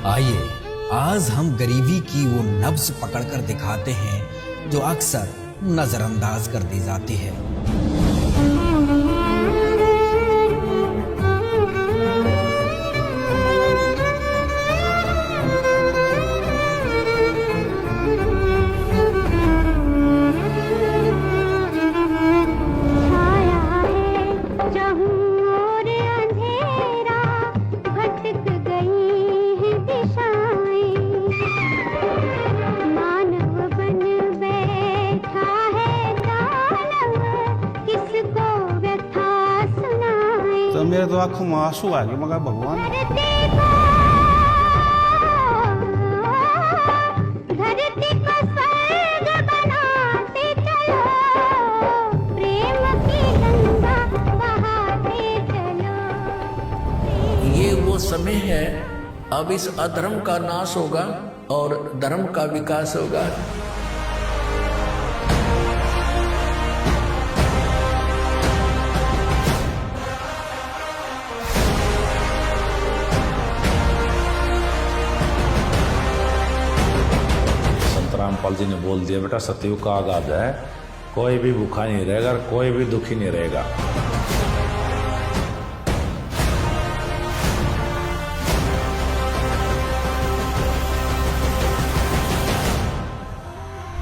आइए आज हम गरीबी की वो नब्ज पकड़कर दिखाते हैं जो अक्सर नजरअंदाज कर दी जाती है। तो मेरे तो आंखों में आंसू आ गए, मगर भगवान ये वो समय है, अब इस अधर्म का नाश होगा और धर्म का विकास होगा। रामपाल जी ने बोल दिया, बेटा सतयुग का आगाज है, कोई भी भूखा नहीं रहेगा और कोई भी दुखी नहीं रहेगा।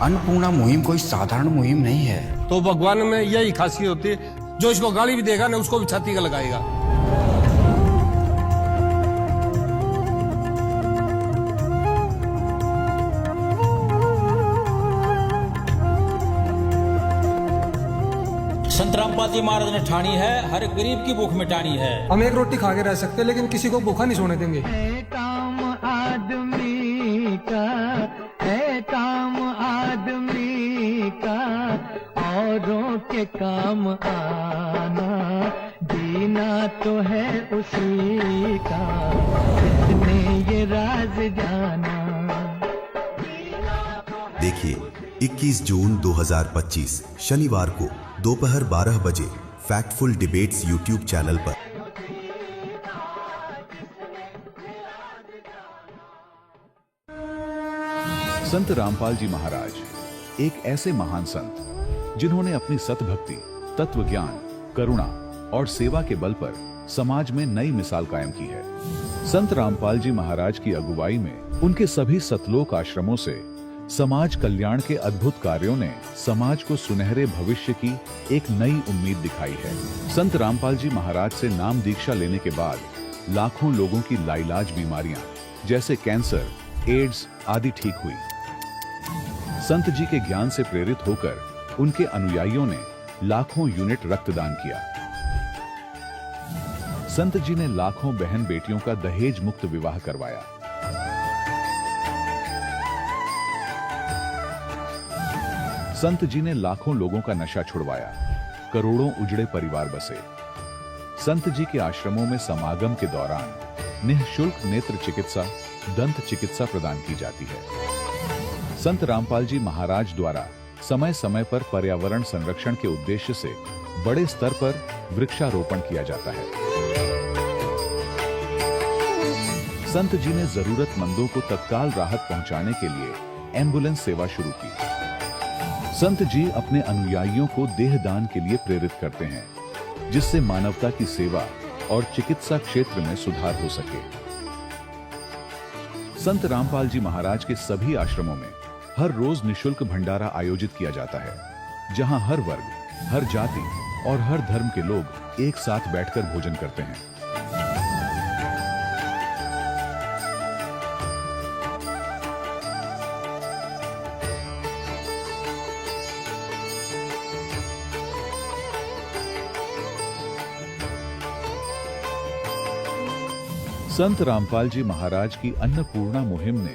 अन्नपूर्णा मुहिम कोई साधारण मुहिम नहीं है। तो भगवान में यही खासियत होती है, जो इसको गाली भी देगा ना उसको भी छाती का लगाएगा। संत रामपाल जी महाराज ने ठानी है, हर गरीब की भूख मिटानी है। हम एक रोटी खा के रह सकते हैं, लेकिन किसी को भूखा नहीं सोने देंगे। है काम आदमी का, है काम आदमी का, औरों के काम आना, जीना तो है उसी का, जिसने ये राज जाना। देखिए 21 जून 2025 शनिवार को दोपहर 12 बजे फैक्टफुल डिबेट्स यूट्यूब चैनल पर। संत रामपाल जी महाराज एक ऐसे महान संत जिन्होंने अपनी सतभक्ति, तत्व ज्ञान, करुणा और सेवा के बल पर समाज में नई मिसाल कायम की है। संत रामपाल जी महाराज की अगुवाई में उनके सभी सतलोक आश्रमों से समाज कल्याण के अद्भुत कार्यों ने समाज को सुनहरे भविष्य की एक नई उम्मीद दिखाई है। संत रामपाल जी महाराज से नाम दीक्षा लेने के बाद लाखों लोगों की लाइलाज बीमारियां जैसे कैंसर, एड्स आदि ठीक हुई। संत जी के ज्ञान से प्रेरित होकर उनके अनुयायियों ने लाखों यूनिट रक्तदान किया। संत जी ने लाखों बहन बेटियों का दहेज मुक्त विवाह करवाया। संत जी ने लाखों लोगों का नशा छुड़वाया, करोड़ों उजड़े परिवार बसे। संत जी के आश्रमों में समागम के दौरान निःशुल्क नेत्र चिकित्सा, दंत चिकित्सा प्रदान की जाती है। संत रामपाल जी महाराज द्वारा समय समय पर पर्यावरण संरक्षण के उद्देश्य से बड़े स्तर पर वृक्षारोपण किया जाता है। संत जी ने जरूरतमंदों को तत्काल राहत पहुंचाने के लिए एम्बुलेंस सेवा शुरू की। संत जी अपने अनुयायियों को देह दान के लिए प्रेरित करते हैं, जिससे मानवता की सेवा और चिकित्सा क्षेत्र में सुधार हो सके। संत रामपाल जी महाराज के सभी आश्रमों में हर रोज निःशुल्क भंडारा आयोजित किया जाता है, जहां हर वर्ग, हर जाति और हर धर्म के लोग एक साथ बैठकर भोजन करते हैं। संत रामपाल जी महाराज की अन्नपूर्णा मुहिम ने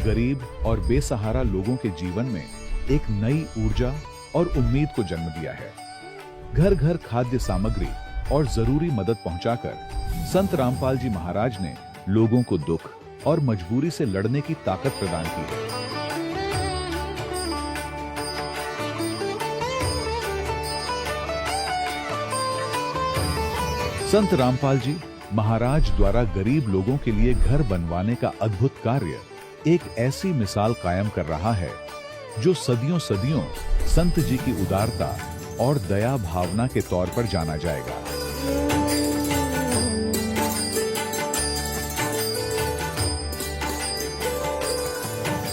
गरीब और बेसहारा लोगों के जीवन में एक नई ऊर्जा और उम्मीद को जन्म दिया है। घर घर खाद्य सामग्री और जरूरी मदद पहुंचाकर संत रामपाल जी महाराज ने लोगों को दुख और मजबूरी से लड़ने की ताकत प्रदान की है। संत रामपाल जी महाराज द्वारा गरीब लोगों के लिए घर बनवाने का अद्भुत कार्य एक ऐसी मिसाल कायम कर रहा है जो सदियों सदियों संत जी की उदारता और दया भावना के तौर पर जाना जाएगा।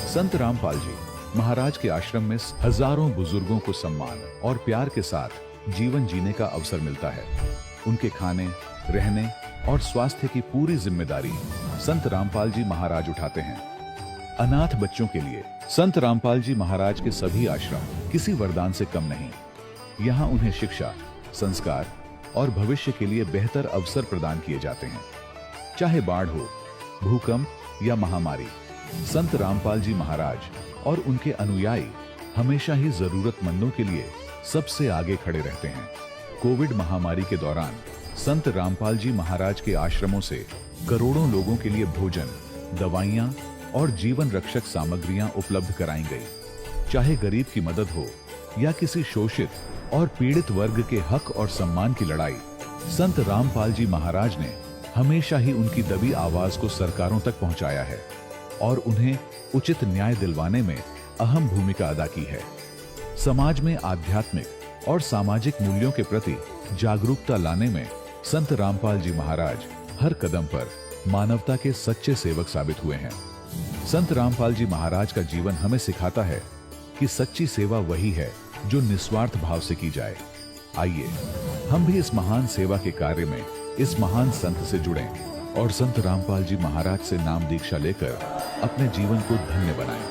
संत रामपाल जी महाराज के आश्रम में हजारों बुजुर्गों को सम्मान और प्यार के साथ जीवन जीने का अवसर मिलता है। उनके खाने, रहने और स्वास्थ्य की पूरी जिम्मेदारी संत रामपाल जी महाराज उठाते हैं। अनाथ बच्चों के लिए संत रामपाल जी महाराज के सभी आश्रम किसी वरदान से कम नहीं। यहाँ उन्हें शिक्षा, संस्कार और भविष्य के लिए बेहतर अवसर प्रदान किए जाते हैं। चाहे बाढ़ हो, भूकंप या महामारी, संत रामपाल जी महाराज और उनके अनुयायी हमेशा ही जरूरतमंदों के लिए सबसे आगे खड़े रहते हैं। कोविड महामारी के दौरान संत रामपाल जी महाराज के आश्रमों से करोड़ों लोगों के लिए भोजन, दवाइयां और जीवन रक्षक सामग्रियां उपलब्ध कराई गई। चाहे गरीब की मदद हो या किसी शोषित और पीड़ित वर्ग के हक और सम्मान की लड़ाई, संत रामपाल जी महाराज ने हमेशा ही उनकी दबी आवाज को सरकारों तक पहुंचाया है और उन्हें उचित न्याय दिलवाने में अहम भूमिका अदा की है। समाज में आध्यात्मिक और सामाजिक मूल्यों के प्रति जागरूकता लाने में संत रामपाल जी महाराज हर कदम पर मानवता के सच्चे सेवक साबित हुए हैं। संत रामपाल जी महाराज का जीवन हमें सिखाता है कि सच्ची सेवा वही है जो निस्वार्थ भाव से की जाए। आइए हम भी इस महान सेवा के कार्य में इस महान संत से जुड़ें और संत रामपाल जी महाराज से नाम दीक्षा लेकर अपने जीवन को धन्य बनाएं।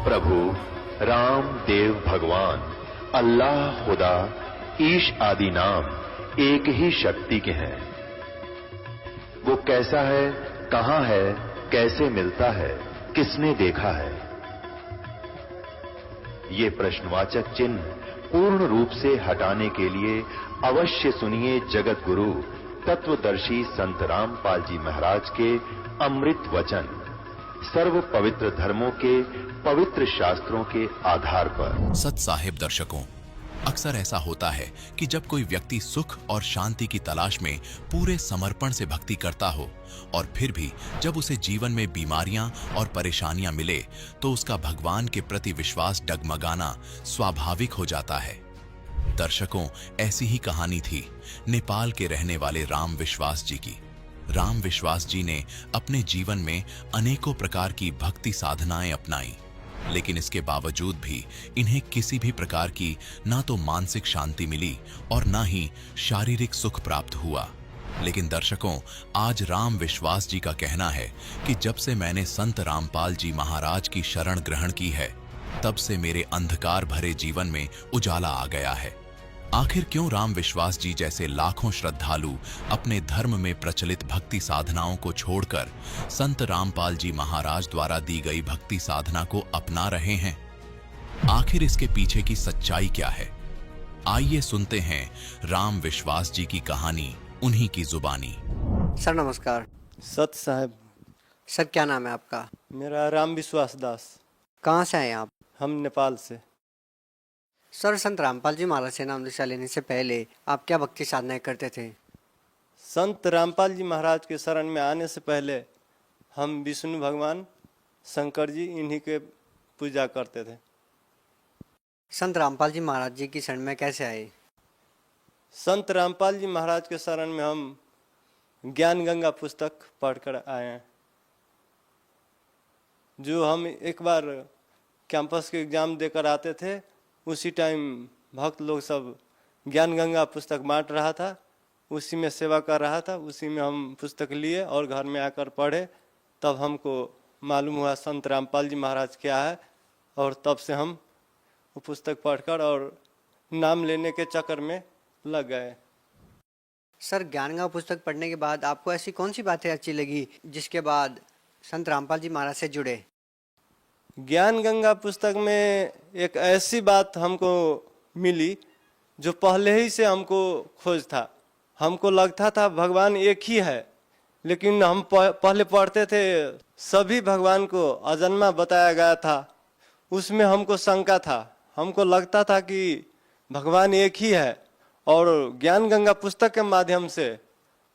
प्रभु राम देव भगवान अल्लाह खुदा ईश आदि नाम एक ही शक्ति के हैं। वो कैसा है, कहां है, कैसे मिलता है, किसने देखा है? ये प्रश्नवाचक चिन्ह पूर्ण रूप से हटाने के लिए अवश्य सुनिए जगत गुरु तत्वदर्शी संत रामपाल जी महाराज के अमृत वचन, सर्व पवित्र धर्मों के पवित्र शास्त्रों के आधार पर। सत साहिब दर्शकों, अक्सर ऐसा होता है कि जब कोई व्यक्ति सुख और शांति की तलाश में पूरे समर्पण से भक्ति करता हो और फिर भी जब उसे जीवन में बीमारियां और परेशानियां मिले तो उसका भगवान के प्रति विश्वास डगमगाना स्वाभाविक हो जाता है। दर्शकों, ऐसी ही कहानी थी नेपाल के रहने वाले राम विश्वास जी की। राम विश्वास जी ने अपने जीवन में अनेकों प्रकार की भक्ति साधनाएं अपनाई, लेकिन इसके बावजूद भी इन्हें किसी भी प्रकार की ना तो मानसिक शांति मिली और ना ही शारीरिक सुख प्राप्त हुआ। लेकिन दर्शकों, आज राम विश्वास जी का कहना है कि जब से मैंने संत रामपाल जी महाराज की शरण ग्रहण की है, तब से मेरे अंधकार भरे जीवन में उजाला आ गया है। आखिर क्यों राम विश्वास जी जैसे लाखों श्रद्धालु अपने धर्म में प्रचलित भक्ति साधनाओं को छोड़कर संत रामपाल जी महाराज द्वारा दी गई भक्ति साधना को अपना रहे हैं? आखिर इसके पीछे की सच्चाई क्या है? आइए सुनते हैं राम विश्वास जी की कहानी उन्हीं की जुबानी। सर नमस्कार। सत साहब। सर क्या नाम है आपका? मेरा राम विश्वास दास। कहाँ से हैं आप? हम नेपाल से। सर, संत रामपाल जी महाराज से नाम दीक्षा लेने से पहले आप क्या भक्ति साधनाएं करते थे? संत रामपाल जी महाराज के शरण में आने से पहले हम विष्णु भगवान, शंकर जी, इन्हीं के पूजा करते थे। संत रामपाल जी महाराज जी की शरण में कैसे आए? संत रामपाल जी महाराज के शरण में हम ज्ञान गंगा पुस्तक पढ़कर आए हैं। जो हम एक बार कैंपस के एग्ज़ाम देकर आते थे, उसी टाइम भक्त लोग सब ज्ञान गंगा पुस्तक बांट रहा था, उसी में सेवा कर रहा था। उसी में हम पुस्तक लिए और घर में आकर पढ़े, तब हमको मालूम हुआ संत रामपाल जी महाराज क्या है, और तब से हम वो पुस्तक पढ़कर और नाम लेने के चक्कर में लग गए। सर, ज्ञानगंगा पुस्तक पढ़ने के बाद आपको ऐसी कौन सी बातें अच्छी लगी जिसके बाद संत रामपाल जी महाराज से जुड़े? ज्ञान गंगा पुस्तक में एक ऐसी बात हमको मिली जो पहले ही से हमको खोज था। हमको लगता था भगवान एक ही है, लेकिन हम पहले पढ़ते थे सभी भगवान को अजन्मा बताया गया था। उसमें हमको शंका था, हमको लगता था कि भगवान एक ही है, और ज्ञान गंगा पुस्तक के माध्यम से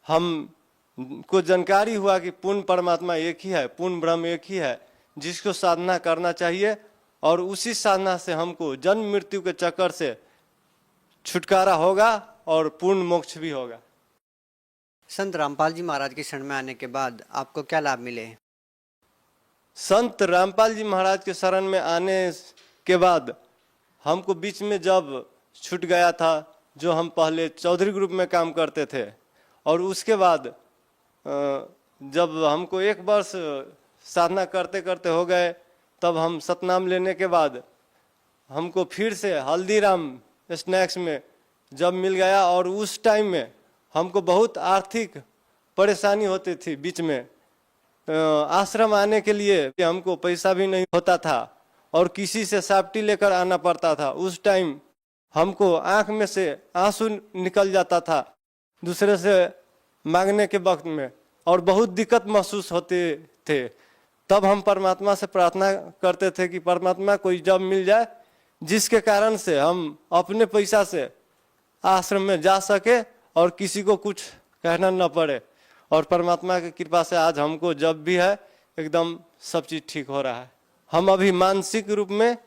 हमको जानकारी हुआ कि पूर्ण परमात्मा एक ही है, पूर्ण ब्रह्म एक ही है, जिसको साधना करना चाहिए, और उसी साधना से हमको जन्म मृत्यु के चक्कर से छुटकारा होगा और पूर्ण मोक्ष भी होगा। संत रामपाल जी महाराज के शरण में आने के बाद आपको क्या लाभ मिले? संत रामपाल जी महाराज के शरण में आने के बाद हमको बीच में जब छूट गया था, जो हम पहले चौधरी ग्रुप में काम करते थे, और उसके बाद जब हमको 1 वर्ष साधना करते करते हो गए, तब हम सतनाम लेने के बाद हमको फिर से हल्दीराम स्नैक्स में जब मिल गया, और उस टाइम में हमको बहुत आर्थिक परेशानी होती थी। बीच में आश्रम आने के लिए हमको पैसा भी नहीं होता था, और किसी से साप्टी लेकर आना पड़ता था। उस टाइम हमको आंख में से आंसू निकल जाता था दूसरे से मांगने के वक्त में, और बहुत दिक्कत महसूस होते थे। तब हम परमात्मा से प्रार्थना करते थे कि परमात्मा कोई जॉब मिल जाए जिसके कारण से हम अपने पैसा से आश्रम में जा सके और किसी को कुछ कहना न पड़े। और परमात्मा की कृपा से आज हमको जब भी है एकदम सब चीज़ ठीक हो रहा है। हम अभी मानसिक रूप में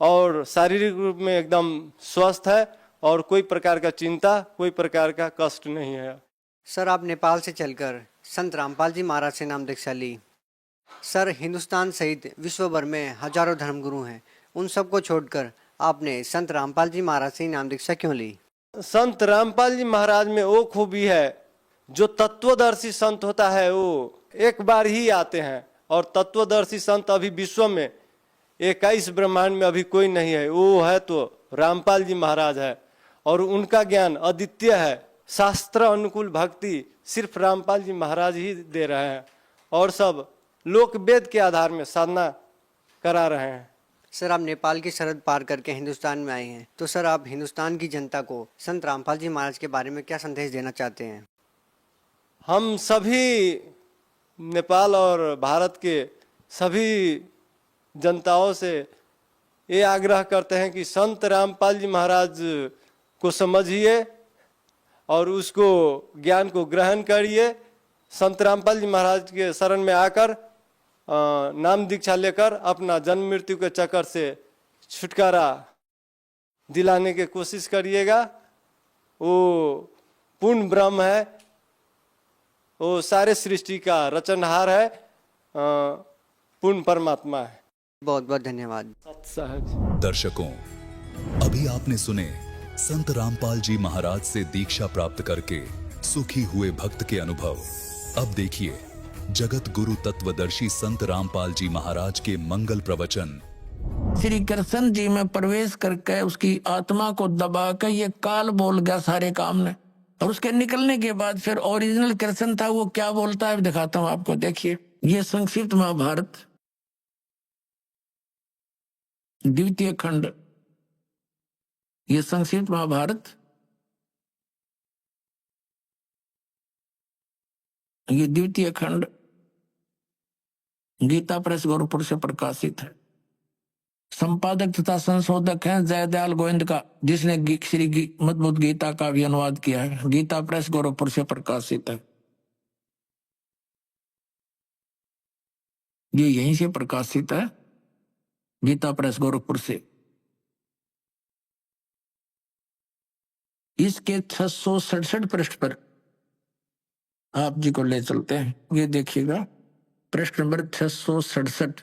और शारीरिक रूप में एकदम स्वस्थ है, और कोई प्रकार का चिंता, कोई प्रकार का कष्ट नहीं है। सर, आप नेपाल से चलकर संत रामपाल जी महाराज से नाम दीक्षा ली। सर, हिंदुस्तान सहित विश्व भर में हजारों धर्मगुरु हैं, उन सबको छोड़कर आपने संत रामपाल जी महाराज से नाम दीक्षा क्यों ली? संत रामपाल जी महाराज में वो खूबी है, जो तत्वदर्शी संत होता है वो एक बार ही आते हैं, और तत्वदर्शी संत अभी विश्व में 21 ब्रह्मांड में अभी कोई नहीं है। वो है तो रामपाल जी महाराज है, और उनका ज्ञान अद्वितीय है। शास्त्र अनुकूल भक्ति सिर्फ रामपाल जी महाराज ही दे रहे हैं, और सब लोक वेद के आधार में साधना करा रहे हैं। सर, आप नेपाल की सरहद पार करके हिंदुस्तान में आए हैं, तो सर आप हिंदुस्तान की जनता को संत रामपाल जी महाराज के बारे में क्या संदेश देना चाहते हैं? हम सभी नेपाल और भारत के सभी जनताओं से ये आग्रह करते हैं कि संत रामपाल जी महाराज को समझिए और उसको ज्ञान को ग्रहण करिए। संत रामपाल जी महाराज के शरण में आकर नाम दीक्षा लेकर अपना जन्म मृत्यु के चक्कर से छुटकारा दिलाने की कोशिश करिएगा। वो पूर्ण ब्रह्म है, वो सारे सृष्टि का रचनहार है, पूर्ण परमात्मा है। बहुत बहुत धन्यवाद। दर्शकों, अभी आपने सुने संत रामपाल जी महाराज से दीक्षा प्राप्त करके सुखी हुए भक्त के अनुभव। अब देखिए जगत गुरु तत्वदर्शी संत रामपाल जी महाराज के मंगल प्रवचन। श्री कृष्ण जी में प्रवेश करके उसकी आत्मा को दबा के ये काल बोल गया सारे काम ने, और उसके निकलने के बाद फिर ओरिजिनल कृष्ण था वो क्या बोलता है दिखाता हूं आपको। देखिए, ये संक्षिप्त महाभारत द्वितीय खंड, ये संक्षिप्त महाभारत, ये द्वितीय खंड गीता प्रेस गोरखपुर से प्रकाशित है। संपादक तथा संशोधक हैं जयदयाल गोविंद का, जिसने श्री मद्भुत गीता का भी अनुवाद किया है। गीता प्रेस गोरखपुर से प्रकाशित है। ये यहीं से प्रकाशित है, गीता प्रेस गोरखपुर से। इसके 667 पृष्ठ पर आप जी को ले चलते हैं। ये देखिएगा, पृष्ठ नंबर 667।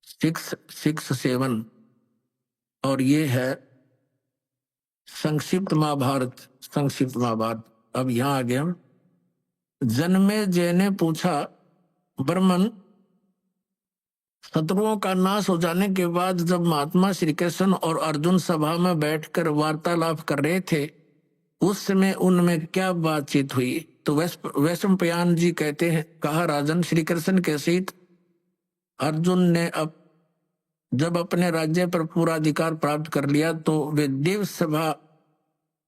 667 और ये है संक्षिप्त महाभारत। अब यहाँ आ गए हम। जन्मेजय ने पूछा, ब्रह्मन, शत्रुओं का नाश हो जाने के बाद जब महात्मा श्री कृष्ण और अर्जुन सभा में बैठकर वार्तालाप कर रहे थे, उस समय उनमें क्या बातचीत हुई? तो वैशंपायन जी कहते हैं, कहा राजन, श्री कृष्ण के सहित अर्जुन ने जब अपने राज्य पर पूरा अधिकार प्राप्त कर लिया तो वे देव सभा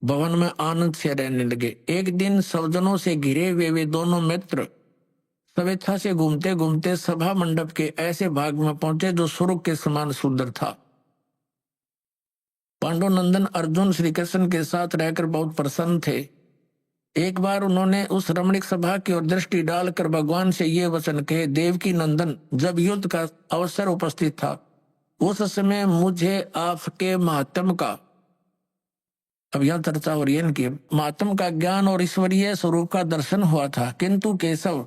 भवन में आनंद से रहने लगे। एक दिन सज्जनों से घिरे हुए वे दोनों मित्र स्वेच्छा से घूमते घूमते सभा मंडप के ऐसे भाग में पहुंचे जो स्वर्ग के समान सुंदर था। पांडुनंदन अर्जुन श्री कृष्ण के साथ रहकर बहुत प्रसन्न थे। एक बार उन्होंने उस रमणीक सभा की ओर दृष्टि डालकर भगवान से ये वचन कहे, देवकी नंदन, जब युद्ध का अवसर उपस्थित था उस समय मुझे आपके महात्म का, अब यह चर्चा हो रही है इनकी, महात्म का ज्ञान और ईश्वरीय स्वरूप का दर्शन हुआ था, किंतु केशव,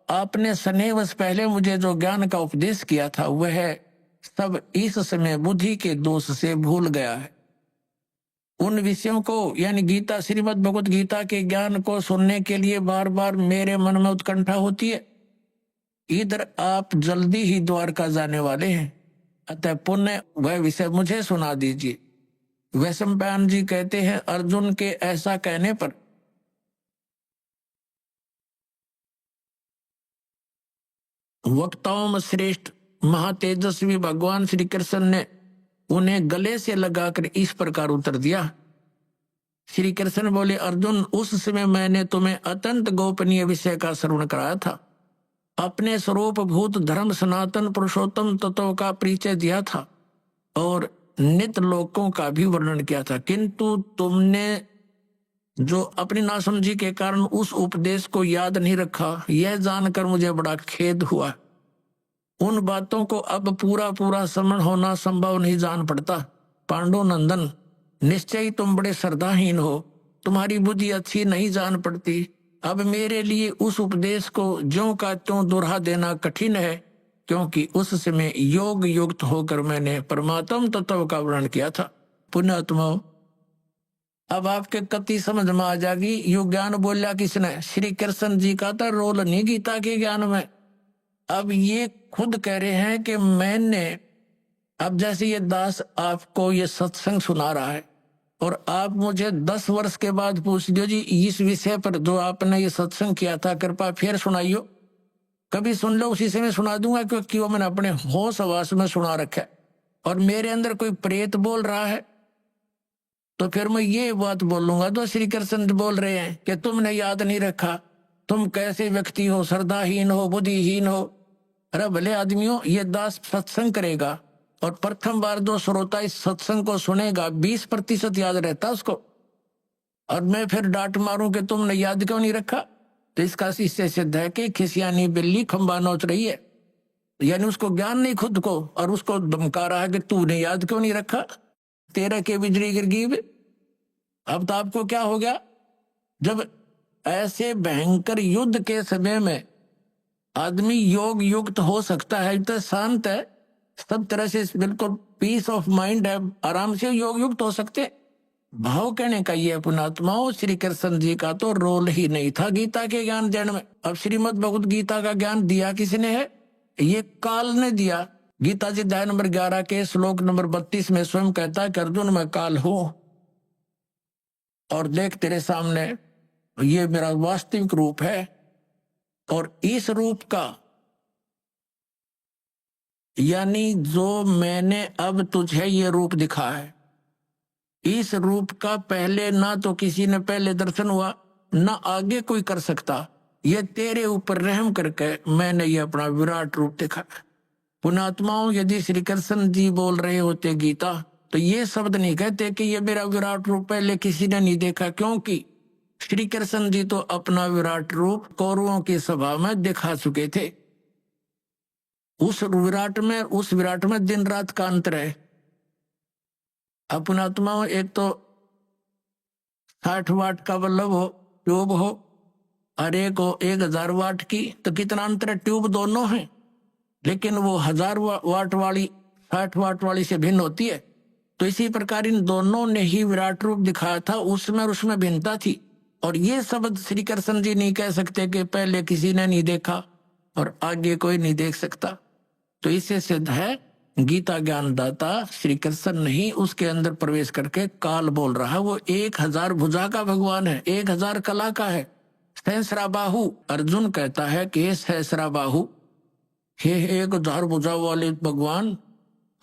आपने स्नेहवश पहले मुझे जो ज्ञान का उपदेश किया था वह सब इस समय बुद्धि के दोष से भूल गया है। उन विषयों को यानी गीता, श्रीमद् भगवत गीता के ज्ञान को सुनने के लिए बार बार मेरे मन में उत्कंठा होती है। इधर आप जल्दी ही द्वारका जाने वाले हैं, अतः पुण्य वह विषय मुझे सुना दीजिए। वैशंपायन जी कहते हैं, अर्जुन के ऐसा कहने पर वक्ताओं में श्रेष्ठ महातेजस्वी भगवान श्री कृष्ण ने उन्हें गले से लगाकर इस प्रकार उत्तर दिया। श्री कृष्ण बोले, अर्जुन, उस समय मैंने तुम्हें अत्यंत गोपनीय विषय का श्रवण कराया था। अपने स्वरूप भूत धर्म सनातन पुरुषोत्तम तत्व का परिचय दिया था और नित्य लोकों का भी वर्णन किया था, किंतु तुमने जो अपनी नासमझी के कारण उस उपदेश को याद नहीं रखा, यह जानकर मुझे बड़ा खेद हुआ। उन बातों को अब पूरा पूरा स्मरण होना संभव नहीं जान पड़ता। पांडुनंदन, निश्चय ही तुम बड़े श्रद्धाहीन हो, तुम्हारी बुद्धि अच्छी नहीं जान पड़ती। अब मेरे लिए उस उपदेश को ज्यों का त्यों दोहरा देना कठिन है, क्योंकि उस समय योग युक्त होकर मैंने परमात्म तत्व का वर्णन किया था। पुण्यात्माओं, अब आपके कति समझ में आ जाएगी, यो ज्ञान बोला किसने? श्री कृष्ण जी का था, रोल नहीं गीता के ज्ञान में। अब ये खुद कह रहे हैं कि मैंने, अब जैसे ये दास आपको ये सत्संग सुना रहा है और आप मुझे 10 वर्ष के बाद पूछ दो, जी इस विषय पर जो आपने ये सत्संग किया था कृपा फिर सुनाइयो। कभी सुन लो, उसी से मैं सुना दूंगा, क्योंकि वो मैंने अपने होश हवास में सुना रखा है। और मेरे अंदर कोई प्रेत बोल रहा है तो फिर मैं ये बात बोलूंगा तो श्री कृष्ण बोल रहे हैं कि तुमने याद नहीं रखा, तुम कैसे व्यक्ति हो, श्रद्धाहीन हो, बुद्धिहीन हो। अरे भले आदमियों, ये दास सत्संग करेगा और प्रथम बार जो श्रोता इस सत्संग को सुनेगा 20% याद रहता उसको, और मैं फिर डांट मारूं कि तुमने याद क्यों नहीं रखा, तो इसका इससे सिद्ध है कि खिसियानी बिल्ली खंबा नोच रही है। यानी उसको ज्ञान नहीं खुद को, और उसको धमका रहा है कि तूने याद क्यों नहीं रखा, तेरा के बिजली गिर गई। अब तो आपको क्या हो गया, जब ऐसे भयंकर युद्ध के समय में आदमी योग युक्त हो सकता है, तो शांत है, सब तरह से बिल्कुल पीस ऑफ माइंड है, आराम से योग युक्त हो सकते। भाव कहने का ये पुणात्माओं, श्री कृष्ण जी का तो रोल ही नहीं था गीता के ज्ञान देने में। अब श्रीमद् भगवत गीता का ज्ञान दिया किसने है? ये काल ने दिया। गीता जी अध्याय नंबर 11 के श्लोक नंबर 32 में स्वयं कहता है कि अर्जुन, मैं काल हूं और देख तेरे सामने ये मेरा वास्तविक रूप है, और इस रूप का यानी जो मैंने अब तुझे ये रूप दिखा है, इस रूप का पहले ना तो किसी ने पहले दर्शन हुआ, ना आगे कोई कर सकता। ये तेरे ऊपर रहम करके मैंने ये अपना विराट रूप दिखा। पुणात्माओं, यदि श्री कृष्ण जी बोल रहे होते गीता, तो ये शब्द नहीं कहते कि ये मेरा विराट रूप पहले किसी ने नहीं देखा, क्योंकि श्री कृष्ण जी तो अपना विराट रूप कौरवों की सभा में दिखा चुके थे। उस विराट में दिन रात का अंतर है। पुणात्माओं, एक तो 60 वाट का बल्ब हो, ट्यूब हो, और एक हो 1000 वाट की, तो कितना अंतर है? ट्यूब दोनों है, लेकिन वो 1000 वाट वाली 60 वाट वाली से भिन्न होती है। तो इसी प्रकार इन दोनों ने ही विराट रूप दिखाया था, उसमें और उसमें भिन्नता थी। और ये शब्द श्री कृष्ण जी नहीं कह सकते कि पहले किसी ने नहीं देखा और आगे कोई नहीं देख सकता। तो इससे सिद्ध है गीता ज्ञानदाता श्री कृष्ण नहीं उसके अंदर प्रवेश करके काल बोल रहा है। वो 1000 भुजा का भगवान है, 1000 कला का है। सहस्राबाहु, अर्जुन कहता है कि हे सहस्राबाहु, हे 1000 भुजा वाले भगवान,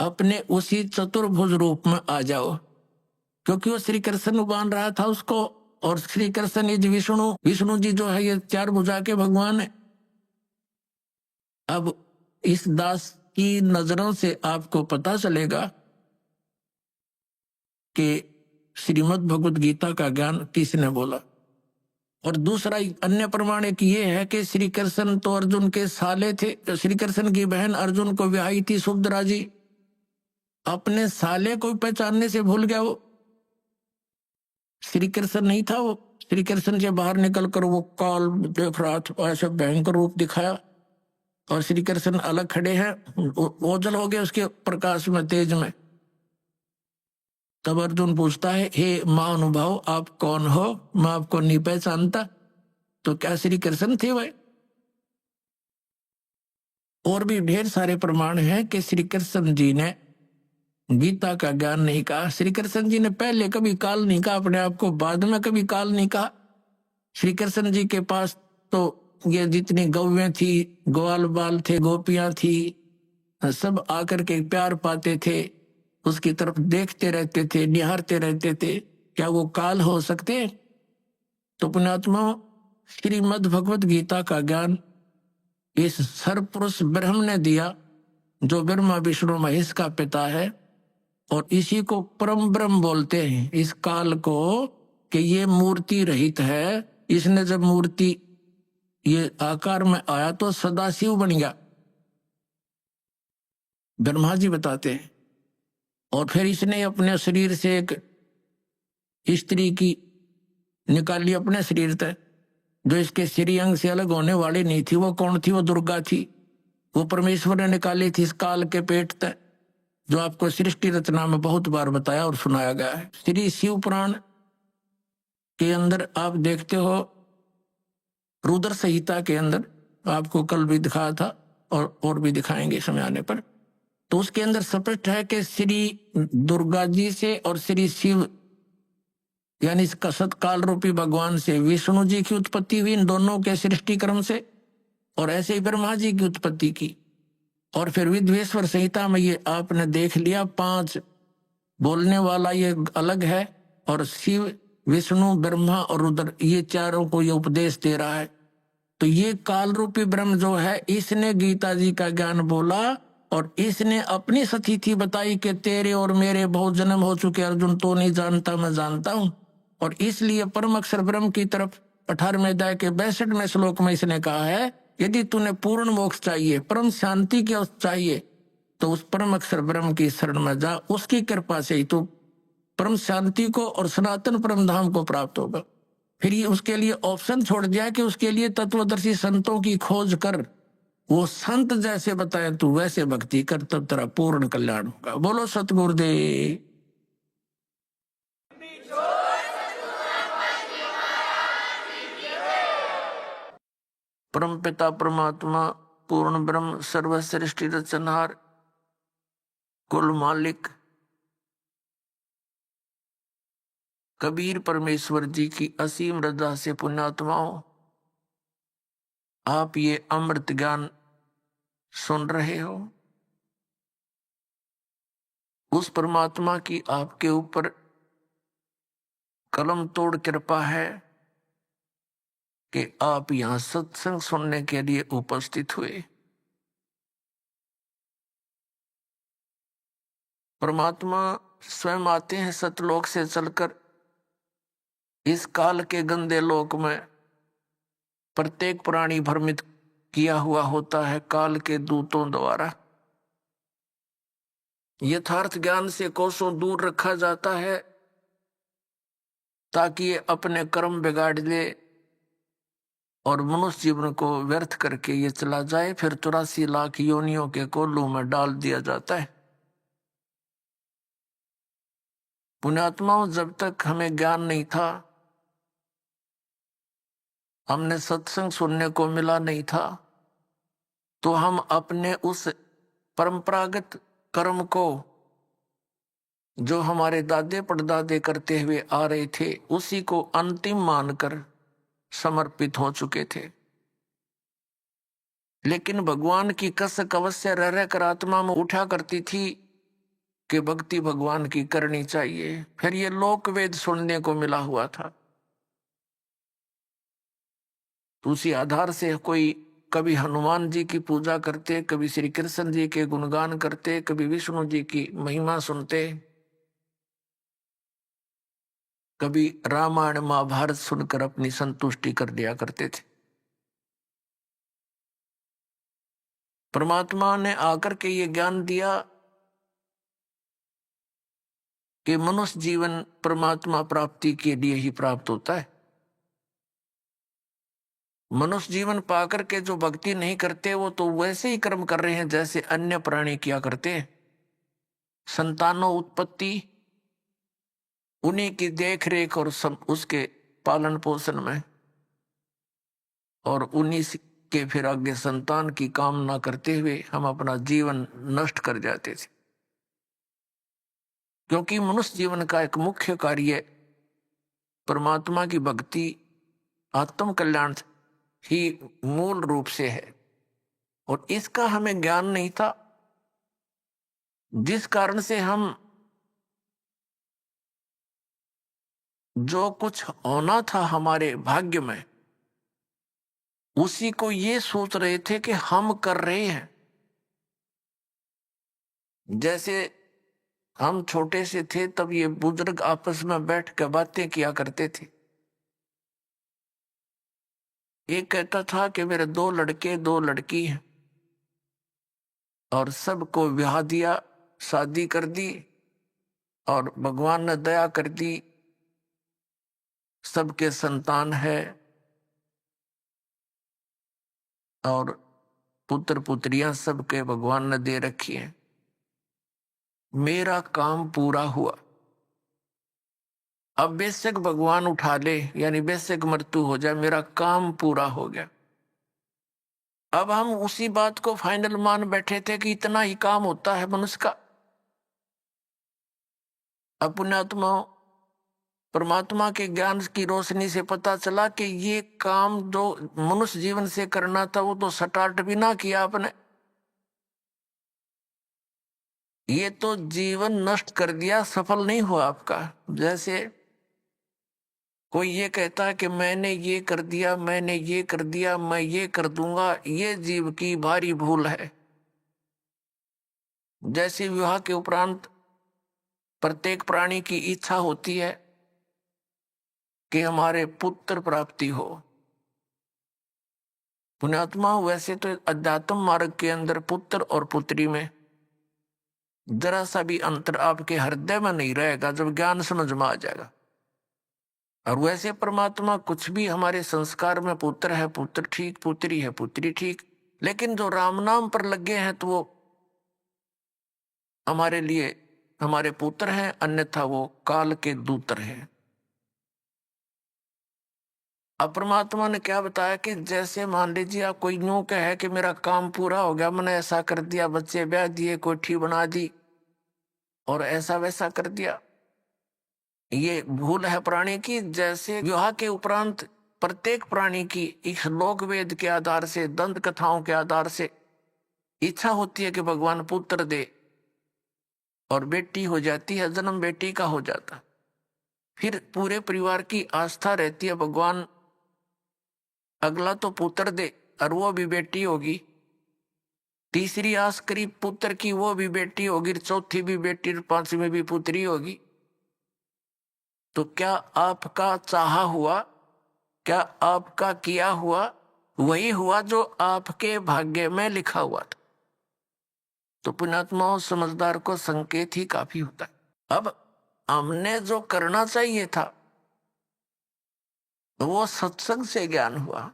अपने उसी चतुर्भुज रूप में आ जाओ। क्योंकि वो श्री कृष्ण मान रहा था उसको, और श्री कृष्ण ये विष्णु जी जो है ये 4 भुजा के भगवान है। अब इस दास की नजरों से आपको पता चलेगा कि श्रीमद् भगवत गीता का ज्ञान किसने बोला। और दूसरा अन्य प्रमाण एक ये है कि श्री कृष्ण तो अर्जुन के साले थे। श्री कृष्ण की बहन अर्जुन को ब्याही थी सुभद्रा जी, अपने साले को पहचानने से भूल गया। वो श्री कृष्ण नहीं था, वो श्री कृष्ण से बाहर निकल कर वो काल देख रहा था, ऐसा भयंकर रूप दिखाया और श्री कृष्ण अलग खड़े हैं, ओझल हो गए उसके प्रकाश में, तेज में। तब अर्जुन पूछता है, हे महानुभाव आप कौन हो, मैं आपको नहीं पहचानता। तो क्या श्री कृष्ण थे वह? और भी ढेर सारे प्रमाण हैं कि श्री कृष्ण जी ने गीता का ज्ञान नहीं कहा। श्री कृष्ण जी ने पहले कभी काल नहीं कहा अपने आप को, बाद में कभी काल नहीं कहा। श्री कृष्ण जी के पास तो ये जितनी गौवें थी, ग्वाल बाल थे, गोपियां थी, सब आकर के प्यार पाते थे, उसकी तरफ देखते रहते थे, निहारते रहते थे। क्या वो काल हो सकते? तो पुण्यात्मा, श्रीमद् भगवत गीता का ज्ञान इस सर्वपुरुष ब्रह्म ने दिया, जो ब्रह्मा विष्णु महेश का पिता है, और इसी को परम ब्रह्म बोलते हैं इस काल को, कि ये मूर्ति रहित है। इसने जब मूर्ति ये आकार में आया तो सदाशिव बन गया, ब्रह्मा जी बताते हैं। और फिर इसने अपने शरीर से एक स्त्री की निकाली अपने शरीर से, जो इसके श्री अंग से अलग होने वाली नहीं थी। वो कौन थी? वो दुर्गा थी। वो परमेश्वर ने निकाली थी इस काल के पेट से, जो आपको सृष्टि रचना में बहुत बार बताया और सुनाया गया है। श्री शिव पुराण के अंदर आप देखते हो, रुद्र संहिता के अंदर आपको कल भी दिखाया था और भी दिखाएंगे समय आने पर। तो उसके अंदर स्पष्ट है कि श्री दुर्गा जी से और श्री शिव यानी इस सतकाल रूपी भगवान से विष्णु जी की उत्पत्ति हुई, इन दोनों के सृष्टि क्रम से, और ऐसे ही ब्रह्मा जी की उत्पत्ति की। और फिर विद्वेश्वर संहिता में ये आपने देख लिया, 5 बोलने वाला ये अलग है, और शिव विष्णु ब्रह्मा और रुद्र ये चारों को ये उपदेश दे रहा है। तो ये काल रूपी ब्रह्म जो है, इसने गीता जी का ज्ञान बोला और इसने अपनी सतिथि बताई कि तेरे और मेरे बहुत जन्म हो चुके अर्जुन, तो नहीं जानता मैं जानता हूं। और इसलिए परम अक्षर ब्रह्म की तरफ 18वें अध्याय के 62वें श्लोक में इसने कहा है, यदि तूने पूर्ण मोक्ष चाहिए, परम शांति की अवस्था चाहिए, तो उस परम अक्षर ब्रह्म की शरण में जा, उसकी कृपा से ही तू परम शांति को और सनातन परम धाम को प्राप्त होगा। फिर ये उसके लिए ऑप्शन छोड़ दिया कि उसके लिए तत्वदर्शी संतों की खोज कर, वो संत जैसे बताए तू वैसे भक्ति कर, तब तेरा पूर्ण कल्याण होगा। बोलो सतगुरुदेव। परम पिता परमात्मा पूर्ण ब्रह्म सर्वश्रेष्ठ रचनहार कुल मालिक कबीर परमेश्वर जी की असीम रजा से पुण्यात्माओं, आप ये अमृत ज्ञान सुन रहे हो। उस परमात्मा की आपके ऊपर कलम तोड़ कृपा है कि आप यहां सत्संग सुनने के लिए उपस्थित हुए। परमात्मा स्वयं आते हैं सतलोक से चलकर इस काल के गंदे लोक में। प्रत्येक प्राणी भ्रमित किया हुआ होता है काल के दूतों द्वारा। यथार्थ ज्ञान से कोसों दूर रखा जाता है ताकि ये अपने कर्म बिगाड़ ले, और मनुष्य जीवन को व्यर्थ करके ये चला जाए, फिर 84 लाख योनियों के कोल्हू में डाल दिया जाता है। पुण्यात्माओं, जब तक हमें ज्ञान नहीं था, हमने सत्संग सुनने को मिला नहीं था, तो हम अपने उस परंपरागत कर्म को जो हमारे दादे परदादे करते हुए आ रहे थे, उसी को अंतिम मानकर समर्पित हो चुके थे। लेकिन भगवान की कसक अवश्य रह रहकर आत्मा में उठा करती थी कि भक्ति भगवान की करनी चाहिए। फिर ये लोक वेद सुनने को मिला हुआ था, तो उसी आधार से कोई कभी हनुमान जी की पूजा करते, कभी श्री कृष्ण जी के गुणगान करते, कभी विष्णु जी की महिमा सुनते, कभी रामायण महाभारत सुनकर अपनी संतुष्टि कर दिया करते थे। परमात्मा ने आकर के ये ज्ञान दिया कि मनुष्य जीवन परमात्मा प्राप्ति के लिए ही प्राप्त होता है। मनुष्य जीवन पाकर के जो भक्ति नहीं करते, वो तो वैसे ही कर्म कर रहे हैं जैसे अन्य प्राणी किया करते हैं। संतानों उत्पत्ति, उन्हीं की देख रेख और सब उसके पालन पोषण में, और उन्हीं के फिर आगे संतान की कामना करते हुए हम अपना जीवन नष्ट कर जाते थे। क्योंकि मनुष्य जीवन का एक मुख्य कार्य परमात्मा की भक्ति, आत्म कल्याण ही मूल रूप से है, और इसका हमें ज्ञान नहीं था, जिस कारण से हम जो कुछ होना था हमारे भाग्य में, उसी को ये सोच रहे थे कि हम कर रहे हैं। जैसे हम छोटे से थे तब ये बुजुर्ग आपस में बैठ कर बातें किया करते थे। एक कहता था कि मेरे 2 लड़के 2 लड़की हैं, और सबको ब्याह दिया, शादी कर दी, और भगवान ने दया कर दी, सबके संतान है, और पुत्र पुत्रियां सबके भगवान ने दे रखी हैं। मेरा काम पूरा हुआ। अब बेशक भगवान उठा ले, यानी बेशक मृत्यु हो जाए, मेरा काम पूरा हो गया। अब हम उसी बात को फाइनल मान बैठे थे कि इतना ही काम होता है मनुष्य का। अब पुण्यात्मा, परमात्मा के ज्ञान की रोशनी से पता चला कि ये काम जो मनुष्य जीवन से करना था, वो तो स्टार्ट भी ना किया आपने, ये तो जीवन नष्ट कर दिया, सफल नहीं हुआ आपका। जैसे कोई ये कहता है कि मैंने ये कर दिया, मैंने ये कर दिया, मैं ये कर दूंगा, ये जीव की भारी भूल है। जैसे विवाह के उपरांत प्रत्येक प्राणी की इच्छा होती है कि हमारे पुत्र प्राप्ति हो। पुण्यात्मा, वैसे तो अध्यात्म मार्ग के अंदर पुत्र और पुत्री में जरा सा भी अंतर आपके हृदय में नहीं रहेगा जब ज्ञान समझ में आ जाएगा। और वैसे परमात्मा कुछ भी हमारे संस्कार में, पुत्र है पुत्र ठीक, पुत्री है पुत्री ठीक, लेकिन जो राम नाम पर लगे हैं तो वो हमारे लिए हमारे पुत्र हैं, अन्यथा वो काल के दूतर हैं। अब परमात्मा ने क्या बताया कि जैसे मान लीजिए आप कोई यूं कहे कि मेरा काम पूरा हो गया, मैंने ऐसा कर दिया, बच्चे ब्याह दिए, कोठी बना दी और ऐसा वैसा कर दिया, ये भूल है प्राणी की। जैसे विवाह के उपरांत प्रत्येक प्राणी की इस लोक वेद के आधार से, दंत कथाओं के आधार से इच्छा होती है कि भगवान पुत्र दे, और बेटी हो जाती है, जन्म बेटी का हो जाता। फिर पूरे परिवार की आस्था रहती है भगवान अगला तो पुत्र दे, और वो भी बेटी होगी। तीसरी आस करी पुत्र की, वो भी बेटी होगी, चौथी भी बेटी, 5वीं भी पुत्री होगी। तो क्या आपका चाहा हुआ, क्या आपका किया हुआ वही हुआ जो आपके भाग्य में लिखा हुआ था? तो पुण्यात्माओं, समझदार को संकेत ही काफी होता है। अब हमने जो करना चाहिए था वो सत्संग से ज्ञान हुआ,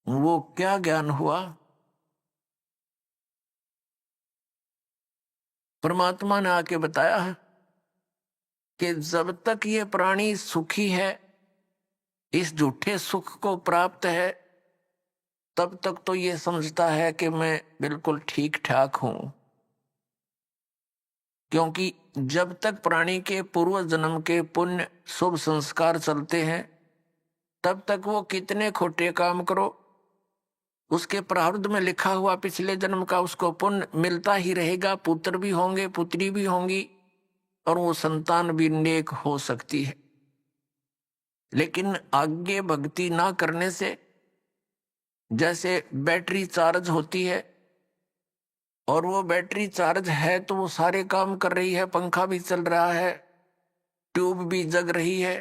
वो क्या ज्ञान हुआ? परमात्मा ने आके बताया है कि जब तक ये प्राणी सुखी है, इस झूठे सुख को प्राप्त है, तब तक तो ये समझता है कि मैं बिल्कुल ठीक ठाक हूं। क्योंकि जब तक प्राणी के पूर्व जन्म के पुण्य शुभ संस्कार चलते हैं, तब तक वो कितने खोटे काम करो, उसके प्रारब्ध में लिखा हुआ पिछले जन्म का उसको पुण्य मिलता ही रहेगा। पुत्र भी होंगे, पुत्री भी होंगी, और वो संतान भी नेक हो सकती है। लेकिन आगे भक्ति ना करने से जैसे बैटरी चार्ज होती है, और वो बैटरी चार्ज है तो वो सारे काम कर रही है, पंखा भी चल रहा है, ट्यूब भी जग रही है,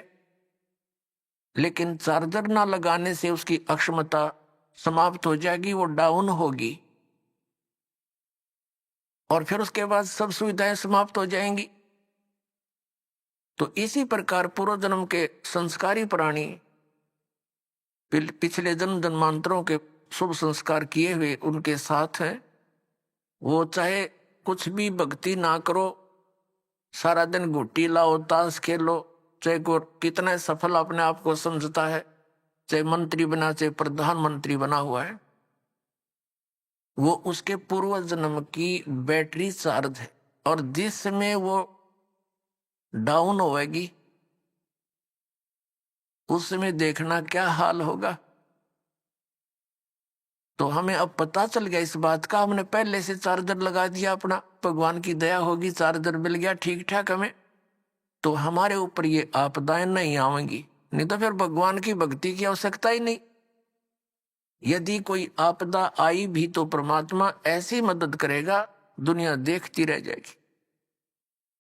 लेकिन चार्जर ना लगाने से उसकी अक्षमता समाप्त हो जाएगी, वो डाउन होगी, और फिर उसके बाद सब सुविधाएं समाप्त हो जाएंगी। तो इसी प्रकार पूर्व जन्म के संस्कारी प्राणी पिछले जन्म जन्मांतरों के शुभ संस्कार किए हुए उनके साथ हैं। वो चाहे कुछ भी भक्ति ना करो, सारा दिन घुट्टी लाओ, ताश खेलो, चाहे को कितना सफल अपने आप को समझता है, चाहे मंत्री बना, चाहे प्रधानमंत्री बना हुआ है, वो उसके पूर्व जन्म की बैटरी चार्ज है, और जिस समय वो डाउन होएगी उस समय देखना क्या हाल होगा। तो हमें अब पता चल गया इस बात का, हमने पहले से चार्जर लगा दिया अपना, भगवान की दया होगी, चार्जर मिल गया ठीक ठाक हमें, तो हमारे ऊपर ये आपदाएं नहीं आवेंगी। नहीं तो फिर भगवान की भक्ति की आवश्यकता ही नहीं। यदि कोई आपदा आई भी तो परमात्मा ऐसी मदद करेगा, दुनिया देखती रह जाएगी।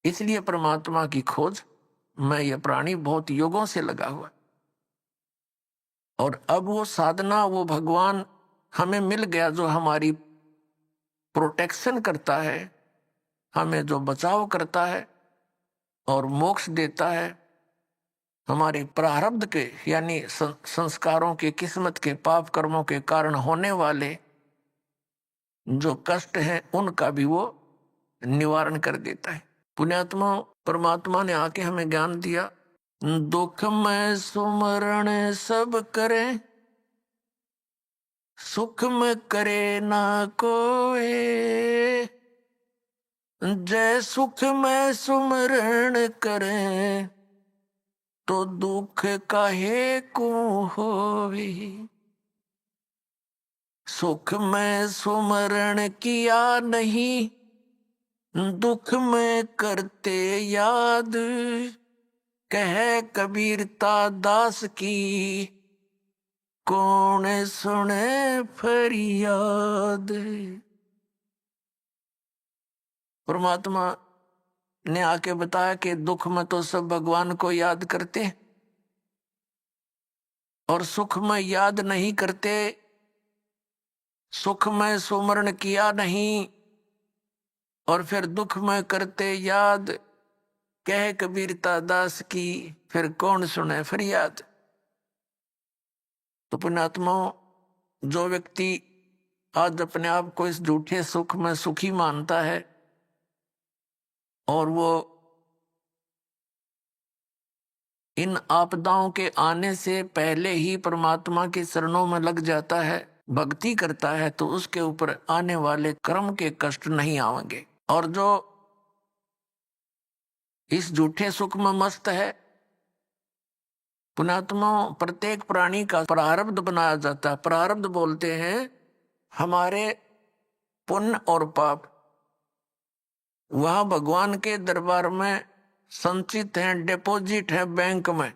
इसलिए परमात्मा की खोज में यह प्राणी बहुत युगों से लगा हुआ, और अब वो साधना, वो भगवान हमें मिल गया जो हमारी प्रोटेक्शन करता है, हमें जो बचाव करता है और मोक्ष देता है। हमारे प्रारब्ध के यानी संस्कारों के, किस्मत के, पाप कर्मों के कारण होने वाले जो कष्ट हैं उनका भी वो निवारण कर देता है। पुण्यात्मा परमात्मा ने आके हमें ज्ञान दिया, दुख में सुमरण सब करें, सुख में करे ना कोई, जय सुख में सुमरण करें तो दुख काहे को होवे। सुख में सुमरण किया नहीं, दुख में करते याद, कह कबीरता दास की कौन सुने फरियाद। परमात्मा ने आके बताया कि दुख में तो सब भगवान को याद करते और सुख में याद नहीं करते, सुख में सुमरण किया नहीं और फिर दुख में करते याद, कह कबीरता दास की फिर कौन सुने फरियाद। तो पुण्यात्माओं, जो व्यक्ति आज अपने आप को इस झूठे सुख में सुखी मानता है और वो इन आपदाओं के आने से पहले ही परमात्मा के चरणों में लग जाता है, भक्ति करता है, तो उसके ऊपर आने वाले कर्म के कष्ट नहीं आएंगे। और जो इस झूठे सुख में मस्त है, पुण्यात्मा, प्रत्येक प्राणी का प्रारब्ध बनाया जाता है। प्रारब्ध बोलते हैं हमारे पुण्य और पाप, वहां भगवान के दरबार में संचित हैं, डिपॉजिट है बैंक में।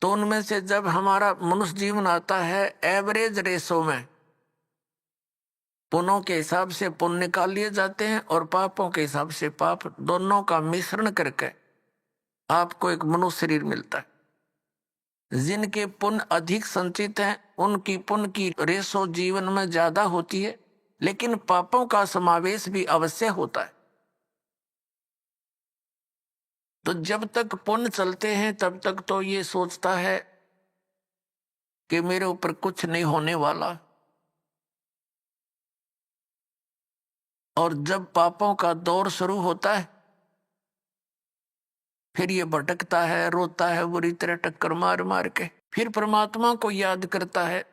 तो उनमें से जब हमारा मनुष्य जीवन आता है, एवरेज रेशो में पुण्यों के हिसाब से पुण्य निकाल लिए जाते हैं और पापों के हिसाब से पाप, दोनों का मिश्रण करके आपको एक मनुष्य शरीर मिलता है। जिनके पुण्य अधिक संचित हैं उनकी पुण्य की रेशो जीवन में ज्यादा होती है, लेकिन पापों का समावेश भी अवश्य होता है। तो जब तक पुण्य चलते हैं तब तक तो ये सोचता है कि मेरे ऊपर कुछ नहीं होने वाला। और जब पापों का दौर शुरू होता है फिर ये भटकता है, रोता है बुरी तरह टक्कर मार मार के, फिर परमात्मा को याद करता है।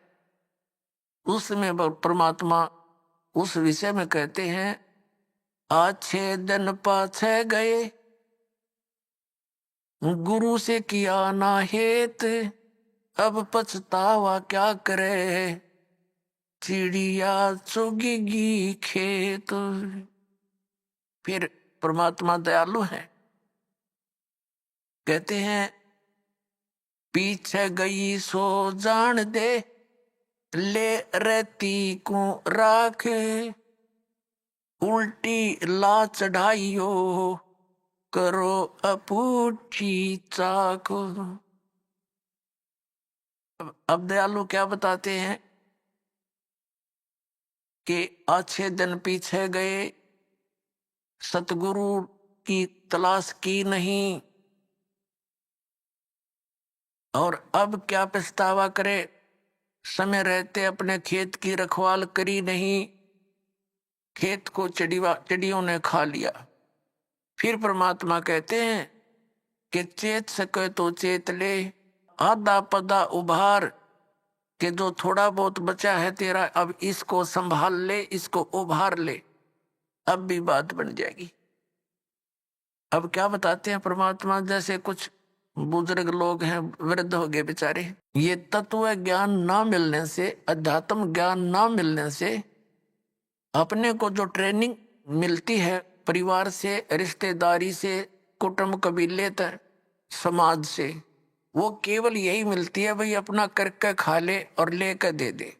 उसमें परमात्मा उस विषय में कहते हैं, अच्छे दिन पाछे गए गुरु से किया ना हेत, अब पछतावा क्या करे चिड़िया चुगेगी खेत। फिर परमात्मा दयालु है, कहते हैं पीछे गई सो जान दे, ले रहती को राख, उल्टी ला चढ़ाइयो करो अपूठी चाक। अब दयालु क्या बताते हैं कि अच्छे दिन पीछे गए, सतगुरु की तलाश की नहीं, और अब क्या पछतावा करे, समय रहते अपने खेत की रखवाल करी नहीं, खेत को चिड़ियों ने खा लिया। फिर परमात्मा कहते हैं कि चेत सके तो चेत ले, आधा पदा उभार, कि जो थोड़ा बहुत बचा है तेरा अब इसको संभाल ले, इसको उभार ले, अब भी बात बन जाएगी। अब क्या बताते हैं परमात्मा, जैसे कुछ बुजुर्ग लोग हैं, वृद्ध हो गए बेचारे, ये तत्व ज्ञान ना मिलने से, अध्यात्म ज्ञान ना मिलने से अपने को जो ट्रेनिंग मिलती है परिवार से, रिश्तेदारी से, कुटुंब कबीले तक, समाज से, वो केवल यही मिलती है, भाई अपना करके खा ले और लेकर दे दे।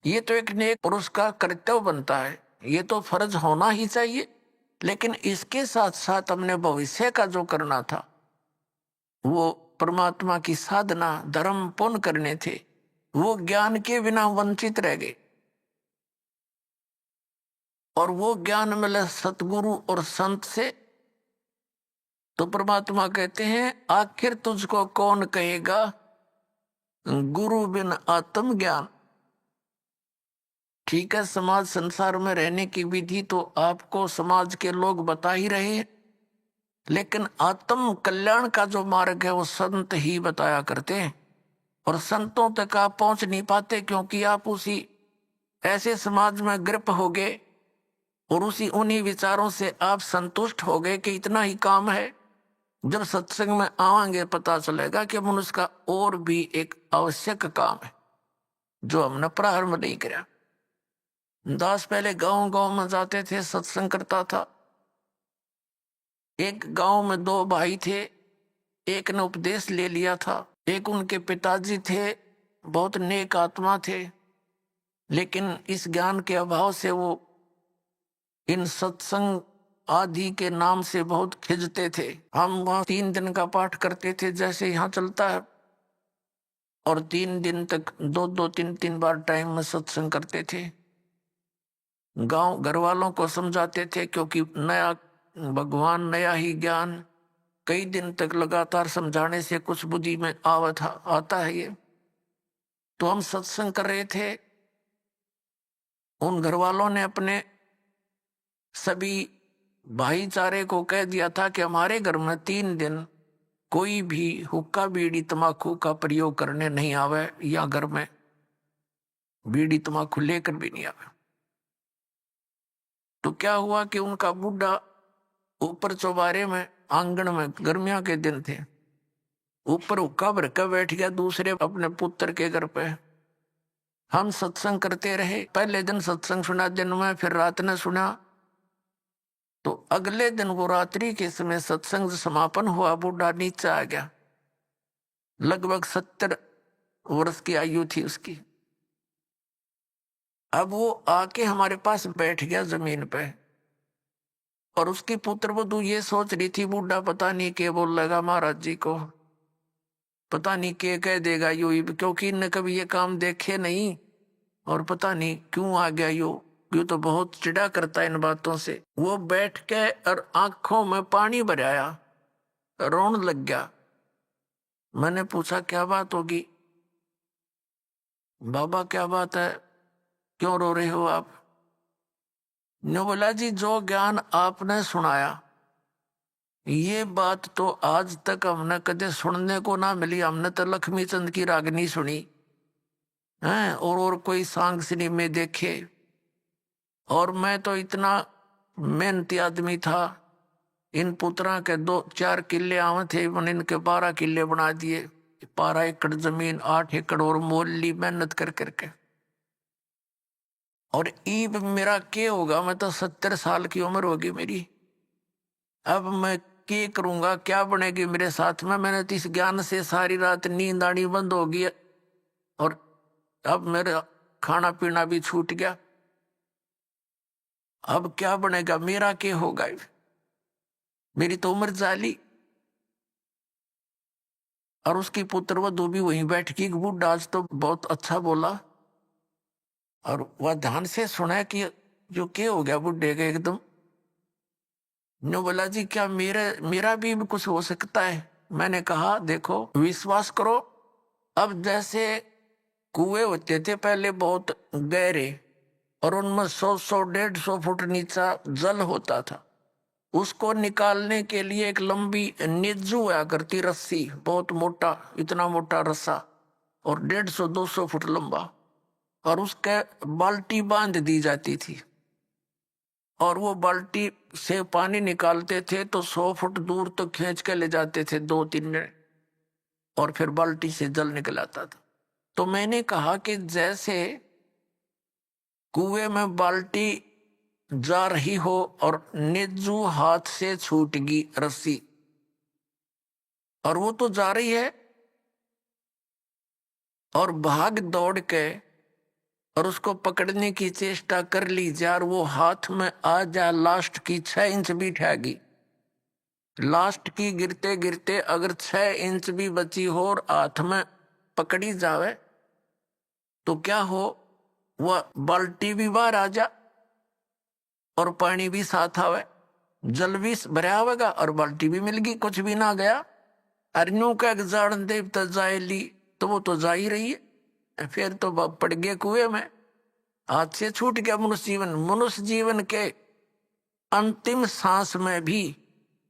ये तो एक नेक पुरुष का कर्तव्य बनता है, ये तो फर्ज होना ही चाहिए। लेकिन इसके साथ साथ हमने भविष्य का जो करना था, वो परमात्मा की साधना, धर्म पुण्य करने थे, वो ज्ञान के बिना वंचित रह गए। और वो ज्ञान मिले सतगुरु और संत से, तो परमात्मा कहते हैं आखिर तुझको कौन कहेगा गुरु बिन आत्म ज्ञान। ठीक है, समाज संसार में रहने की विधि तो आपको समाज के लोग बता ही रहे हैं, लेकिन आत्म कल्याण का जो मार्ग है वो संत ही बताया करते हैं। और संतों तक आप पहुंच नहीं पाते, क्योंकि आप उसी ऐसे समाज में ग्रप हो गए और उन्हीं विचारों से आप संतुष्ट हो गए कि इतना ही काम है। जब सत्संग में आवांगे पता चलेगा कि मनुष्य का और भी एक आवश्यक काम है जो हमने प्रारंभ नहीं किया। दास पहले गांव गांव में जाते थे, सत्संग करता था। एक गांव में दो भाई थे, एक ने उपदेश ले लिया था, एक उनके पिताजी थे, बहुत नेक आत्मा थे, लेकिन इस ज्ञान के अभाव से वो इन सत्संग आदि के नाम से बहुत खिंचते थे। हम वहाँ 3 दिन का पाठ करते थे जैसे यहाँ चलता है, और 3 दिन तक 2-2, 3-3 बार टाइम में सत्संग करते थे। गांव घर वालों को समझाते थे, क्योंकि नया भगवान, नया ही ज्ञान, कई दिन तक लगातार समझाने से कुछ बुद्धि में आता है ये। तो हम सत्संग कर रहे थे, उन घर वालों ने अपने सभी भाईचारे को कह दिया था कि हमारे घर में 3 दिन कोई भी हुक्का बीड़ी तम्बाकू का प्रयोग करने नहीं आवे, या घर में बीड़ी तम्बाकू लेकर भी नहीं आवे। तो क्या हुआ कि उनका बुढ़ा ऊपर चौबारे में, आंगन में, गर्मियों के दिन थे, ऊपर हुक्का भर कर बैठ गया दूसरे अपने पुत्र के घर पे। हम सत्संग करते रहे, पहले दिन सत्संग सुना दिन में, फिर रात ने सुना। तो अगले दिन वो रात्रि के समय सत्संग समापन हुआ, बूढ़ा नीचे आ गया, लगभग 70 वर्ष की आयु थी उसकी। अब वो आके हमारे पास बैठ गया जमीन पे, और उसकी पुत्र वधू ये सोच रही थी बूढ़ा पता नहीं क्या बोल लगा महाराज जी को, पता नहीं क्या कह देगा यू, क्योंकि इनने कभी ये काम देखे नहीं, और पता नहीं क्यों आ गया यू तो बहुत चिढ़ा करता है इन बातों से। वो बैठ के और आंखों में पानी भराया, रोने लग गया। मैंने पूछा क्या बात होगी? बाबा क्या बात है, क्यों रो रहे हो आप? ने बोला जी जो ज्ञान आपने सुनाया ये बात तो आज तक हमने कदे सुनने को ना मिली। हमने तो लक्ष्मी चंद की रागनी सुनी हैं और कोई सांग सिनेमे देखे, और मैं तो इतना मेहनती आदमी था। इन पुत्रा के 2-4 किले आवे थे, मैंने इनके 12 किले बना दिए। 12 एकड़ जमीन, 8 एकड़ और मोल ली मेहनत कर करके। और ईब मेरा क्या होगा, मैं तो 70 साल की उम्र होगी मेरी। अब मैं क्या करूंगा, क्या बनेगी मेरे साथ में? मैंने तो इस ज्ञान से सारी रात नींद आनी बंद हो गई, और अब मेरा खाना पीना भी छूट गया। अब क्या बनेगा, मेरा क्या होगा? मेरी तो उम्र जाली। और उसकी पुत्र वधू भी वहीं बैठ की। बूढ़ा आज तो बहुत अच्छा बोला, और वह ध्यान से सुना कि जो क्या हो गया बुढ़े का एकदम। नो बोला जी क्या मेरा भी कुछ हो सकता है? मैंने कहा देखो विश्वास करो, अब जैसे कुएं होते थे पहले बहुत गहरे, और उनमें 100-150 फुट नीचा जल होता था। उसको निकालने के लिए एक लंबी निज्जू हुआ करती रस्सी, बहुत मोटा, इतना मोटा रस्सा, और 150-200 फुट लंबा, और उसके बाल्टी बांध दी जाती थी। और वो बाल्टी से पानी निकालते थे तो 100 फुट दूर तो खींच के ले जाते थे 2-3 जने, और फिर बाल्टी से जल निकल आता था। तो मैंने कहा कि जैसे कुएं में बाल्टी जा रही हो और निज्जू हाथ से छूट गई रस्सी, और वो तो जा रही है, और भाग दौड़ के और उसको पकड़ने की चेष्टा कर ली जा, और वो हाथ में आ जा लास्ट की 6 इंच भी ठहगी। लास्ट की गिरते गिरते अगर 6 इंच भी बची हो और हाथ में पकड़ी जावे तो क्या हो, वह बाल्टी भी बाहर आ जा और पानी भी साथ आवे, जल भी भरा आवेगा और बाल्टी भी मिल गई, कुछ भी ना गया। अरनों का जान देव तो जाए ली, तो वो तो जा ही रही है। फिर तो पड़ गए कुएं में, हाथ से छूट गया मनुष्य जीवन। मनुष्य जीवन के अंतिम सांस में भी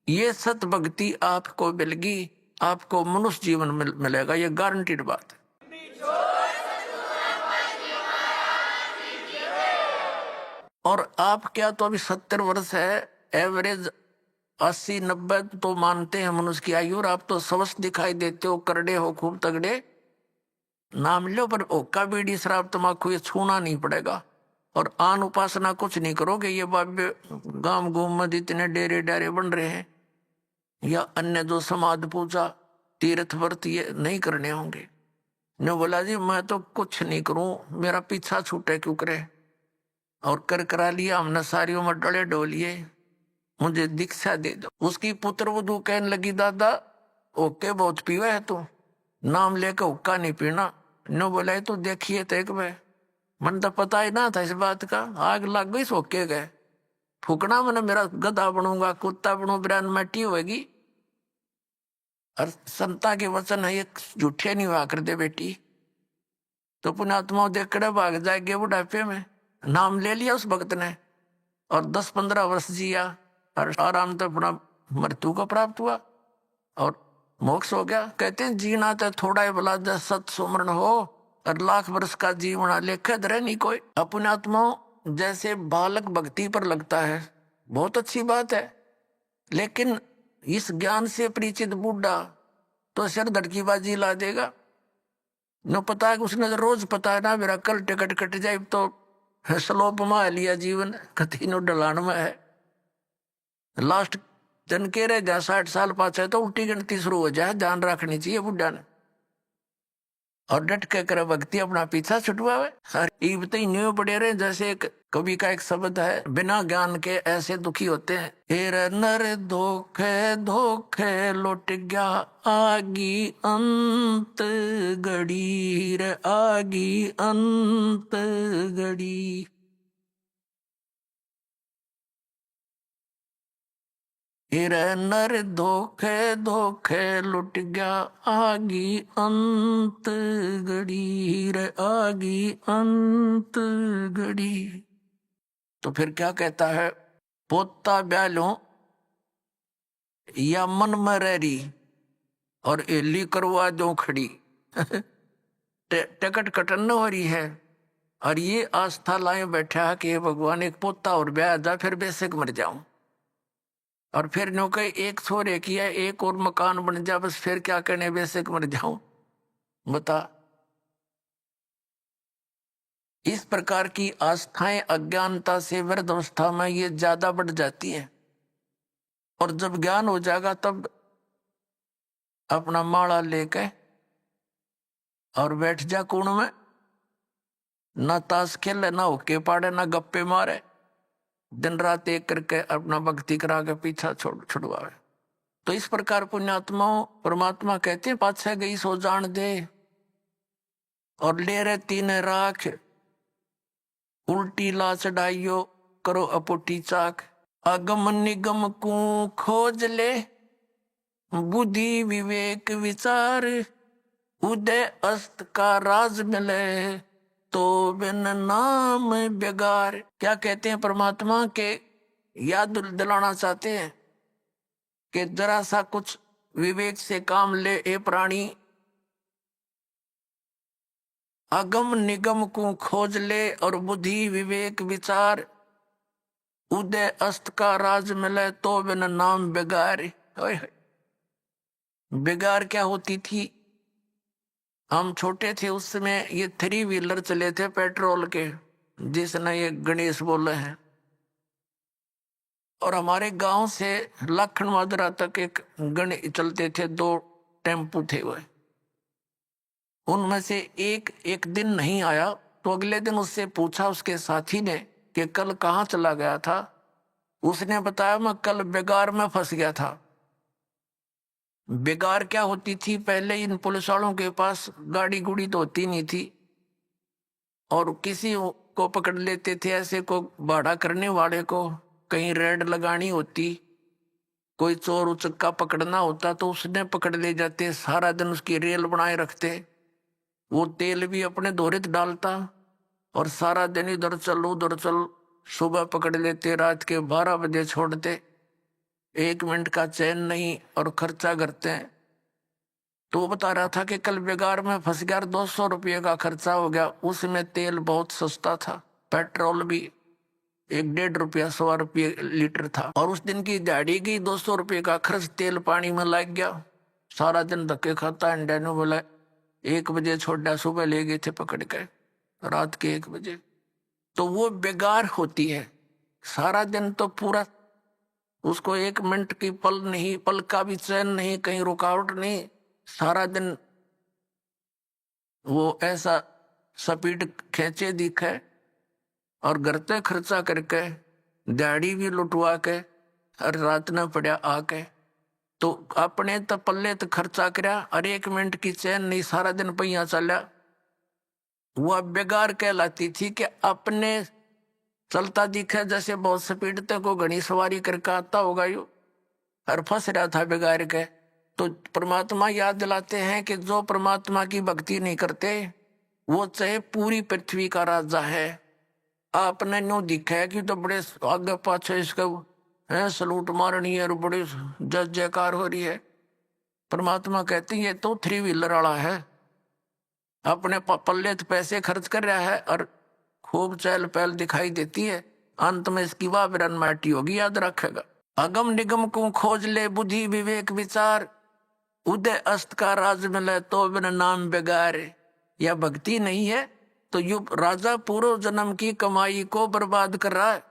ये सत भक्ति आपको मिलेगी, आपको मनुष्य जीवन मिलेगा, ये गारंटीड बात है। और आप क्या तो अभी 70 वर्ष है, एवरेज 80-90 तो मानते हैं मनुष्य की आयु, और आप तो स्वस्थ दिखाई देते हो, करड़े हो, खूब तगड़े। नाम लो, पर ओका बीड़ी शराब तमाकू ये छूना नहीं पड़ेगा। और आन उपासना कुछ नहीं करोगे। ये बाबे गांव घूम में इतने डेरे डारे बन रहे हैं, या अन्य जो समाध पूजा तीर्थ व्रत ये नहीं करने होंगे। ने बोला जी मैं तो कुछ नहीं करूं, मेरा पीछा छूटे क्यों करे। और करा लिया हमने, सारी उम्र डले डोलिए, मुझे दीक्षा दे दो। उसकी पुत्र वधू कहने लगी दादा ओके बहुत पीवा है तू, नाम लेकर हुक्का नहीं पीना। नो बोला तो देखिए तो एक बार, मन तो पता ही ना था इस बात का, आग लग गई सोके गए। फूकना मैंने, मेरा गधा बनूंगा, कुत्ता बनू, ब्रांड मट्टी होगी। और संता के वचन है ये झूठे नहीं हुआ कर दे बेटी, तो पुण्यात्मा देखकर भाग जाएंगे बुढ़ापे में। नाम ले लिया उस भक्त ने और 10-15 वर्ष जिया, और आराम तो अपना मृत्यु को प्राप्त हुआ और मोक्ष हो गया। कहते हैं जीना तो थोड़ा ही भला, जब सत सुमरण हो और लाख वर्ष का जीवन लेखे धरे नहीं कोई। अपने आत्मा जैसे बालक भक्ति पर लगता है, बहुत अच्छी बात है, लेकिन इस ज्ञान से परिचित बूढ़ा तो सिर धड़की बाजी ला देगा। न पता है, उसने रोज पता है ना मेरा कल टिकट कट जाए, तो स्लोप में लिया जीवन, कति नो ढलान में है। लास्ट जन के रह जा 60 साल पाछे तो उल्टी गिनती शुरू हो जाए, ध्यान रखनी चाहिए बुढ़ा ने। और डट के करे भक्ति अपना पीछा छुटवावे। ईब तो न्यू पड़े रहे, जैसे एक कवि का एक शब्द है, बिना ज्ञान के ऐसे दुखी होते हैं। हेर नर धोखे धोखे लौट गया आगी अंत घड़ी रे, आगी अंत घड़ी। हिरे नर धोखे धोखे लुट गया आगी अंत घड़ी, हिरे आगी अंत घड़ी। तो फिर क्या कहता है, पोता ब्यालो या मन में रही और एली करवा दो खड़ी। टिकट कटन हो रही है और ये आस्था लाए बैठा है कि हे भगवान एक पोता और ब्याह जा, फिर बेशक मर जाऊं। और फिर नो कहे एक छोरे किया, एक और मकान बन जा, बस फिर क्या करने, बेशक मर जाऊं। बता, इस प्रकार की आस्थाएं अज्ञानता से वृद्धावस्था में ये ज्यादा बढ़ जाती है। और जब ज्ञान हो जाएगा तब अपना माला लेके और बैठ जा कुण में, ना ताश खेले, ना होके पाड़े, ना गप्पे मारे, दिन रात एक करके अपना भक्ति करा के पीछा छुड़वावे। तो इस प्रकार पुण्यात्माओं परमात्मा कहते हैं पाछे गई सो जान दे और ले रहे तीन राख, उल्टी ला चढ़ाइयो करो अपुटी चाक। अगम निगम को खोज ले बुद्धि विवेक विचार, उदय अस्त का राज मिले तो बिन नाम बेगार। क्या कहते हैं परमात्मा के याद दिलाना चाहते हैं कि जरा सा कुछ विवेक से काम ले ए प्राणी, अगम निगम को खोज ले और बुद्धि विवेक विचार, उदय अस्त का राज मिले तो बिन नाम बेगार। बेगार क्या होती थी, हम छोटे थे उस समय ये 3 व्हीलर चले थे पेट्रोल के, जिसने ये गणेश बोले हैं। और हमारे गांव से लखन माजरा तक एक गणेश चलते थे, 2 टेम्पू थे वह। उनमें से एक दिन नहीं आया तो अगले दिन उससे पूछा उसके साथी ने कि कल कहाँ चला गया था। उसने बताया मैं कल बेगार में फंस गया था। बेगार क्या होती थी, पहले इन पुलिस वालों के पास गाड़ी गुड़ी तो होती नहीं थी और किसी को पकड़ लेते थे, ऐसे को भाड़ा करने वाले को कहीं रेड लगानी होती, कोई चोर उचक्का पकड़ना होता तो उसने पकड़ ले जाते, सारा दिन उसकी रेल बनाए रखते, वो तेल भी अपने दोहरित डालता और सारा दिन इधर चल उधर चल, सुबह पकड़ लेते, रात के 12 बजे छोड़ते, 1 मिनट का चैन नहीं और खर्चा करते हैं। तो वो बता रहा था कि कल बेगार में फंस गया, 200 रुपये का खर्चा हो गया। उसमें तेल बहुत सस्ता था, पेट्रोल भी 1-1.5 रुपया 100 रुपये लीटर था और उस दिन की दिहाड़ी गई, 200 रुपये का खर्च तेल पानी में लग गया। सारा दिन धक्के खाता, इंडिया ने बोला 1 बजे छोड़ा, सुबह ले गए थे पकड़ के रात के 1 बजे। तो वो बेगार होती है, सारा दिन तो पूरा उसको 1 मिनट की पल नहीं, पल का भी चैन नहीं, कहीं रुकावट नहीं, सारा दिन वो ऐसा स्पीड खींचे दिखे और घरते खर्चा करके दिहाड़ी भी लुटवा के और रात न पड़ा आके, तो अपने तो पल्ले तो खर्चा करया और 1 मिनट की चैन नहीं, सारा दिन पहिया चला। वह बेगार कहलाती थी कि अपने चलता दिखे जैसे बहुत स्पीड तक को घनी सवारी करके आता होगा यू, और फंस रहा था बेगार के। तो परमात्मा याद दिलाते हैं कि जो परमात्मा की भक्ति नहीं करते वो चाहे पूरी पृथ्वी का राजा है, आपने न्यू दिखा है कि तो बड़े आगे पाछे इसका है सलूट मारनी है और बड़ी जय जयकार हो रही है। परमात्मा कहते हैं ये तो 3 व्हीलर वाला है, अपने पल्ले तो पैसे खर्च कर रहा है और खूब चहल पहल दिखाई देती है, अंत में इसकी वाह बिरन माटी होगी, याद रखेगा। अगम निगम को खोज ले बुद्धि विवेक विचार, उदय अस्त का राज मिले तो बिन नाम बेगार। या भक्ति नहीं है तो यू राजा पूर्व जन्म की कमाई को बर्बाद कर रहा है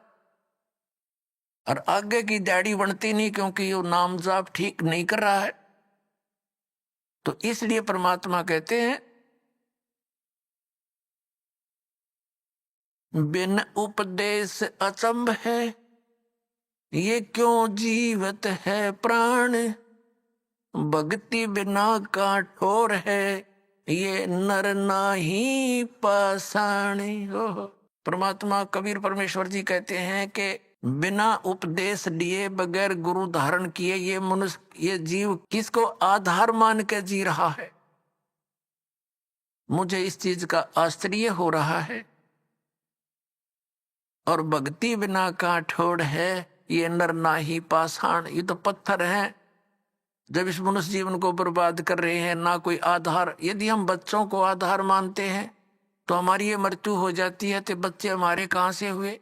और आगे की दाढ़ी बनती नहीं क्योंकि ये नाम जाप ठीक नहीं कर रहा है। तो इसलिए परमात्मा कहते हैं बिन उपदेश अचंभ है, ये क्यों जीवत है प्राण, भक्ति बिना का ठोर है, ये नर नाही पाषाण। परमात्मा कबीर परमेश्वर जी कहते हैं कि बिना उपदेश लिए, बगैर गुरु धारण किए ये मनुष्य, ये जीव किसको आधार मान के जी रहा है? मुझे इस चीज का आश्चर्य हो रहा है। और भक्ति बिना काठोड़ है, ये नर नाही पाषाण, ये तो पत्थर हैं जब इस मनुष्य जीवन को बर्बाद कर रहे हैं। ना कोई आधार। यदि हम बच्चों को आधार मानते हैं तो हमारी ये मृत्यु हो जाती है, तो बच्चे हमारे कहाँ से हुए?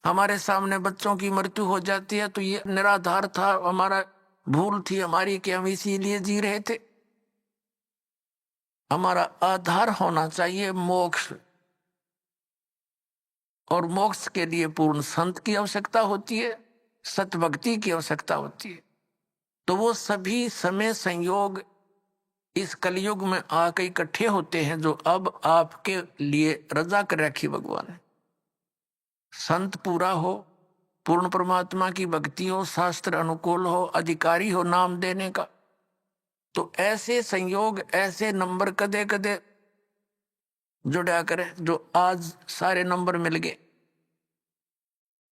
हमारे सामने बच्चों की मृत्यु हो जाती है तो ये निराधार था, हमारा भूल थी हमारी कि हम इसीलिए जी रहे थे। हमारा आधार होना चाहिए मोक्ष, और मोक्ष के लिए पूर्ण संत की आवश्यकता होती है, सतभक्ति की आवश्यकता होती है। तो वो सभी समय संयोग इस कलयुग में आके इकट्ठे होते हैं, जो अब आपके लिए रजा कर रखी भगवान ने। संत पूरा हो, पूर्ण परमात्मा की भक्ति हो, शास्त्र अनुकूल हो, अधिकारी हो नाम देने का, तो ऐसे संयोग, ऐसे नंबर कदे कदे जुड़ा करे, जो आज सारे नंबर मिल गए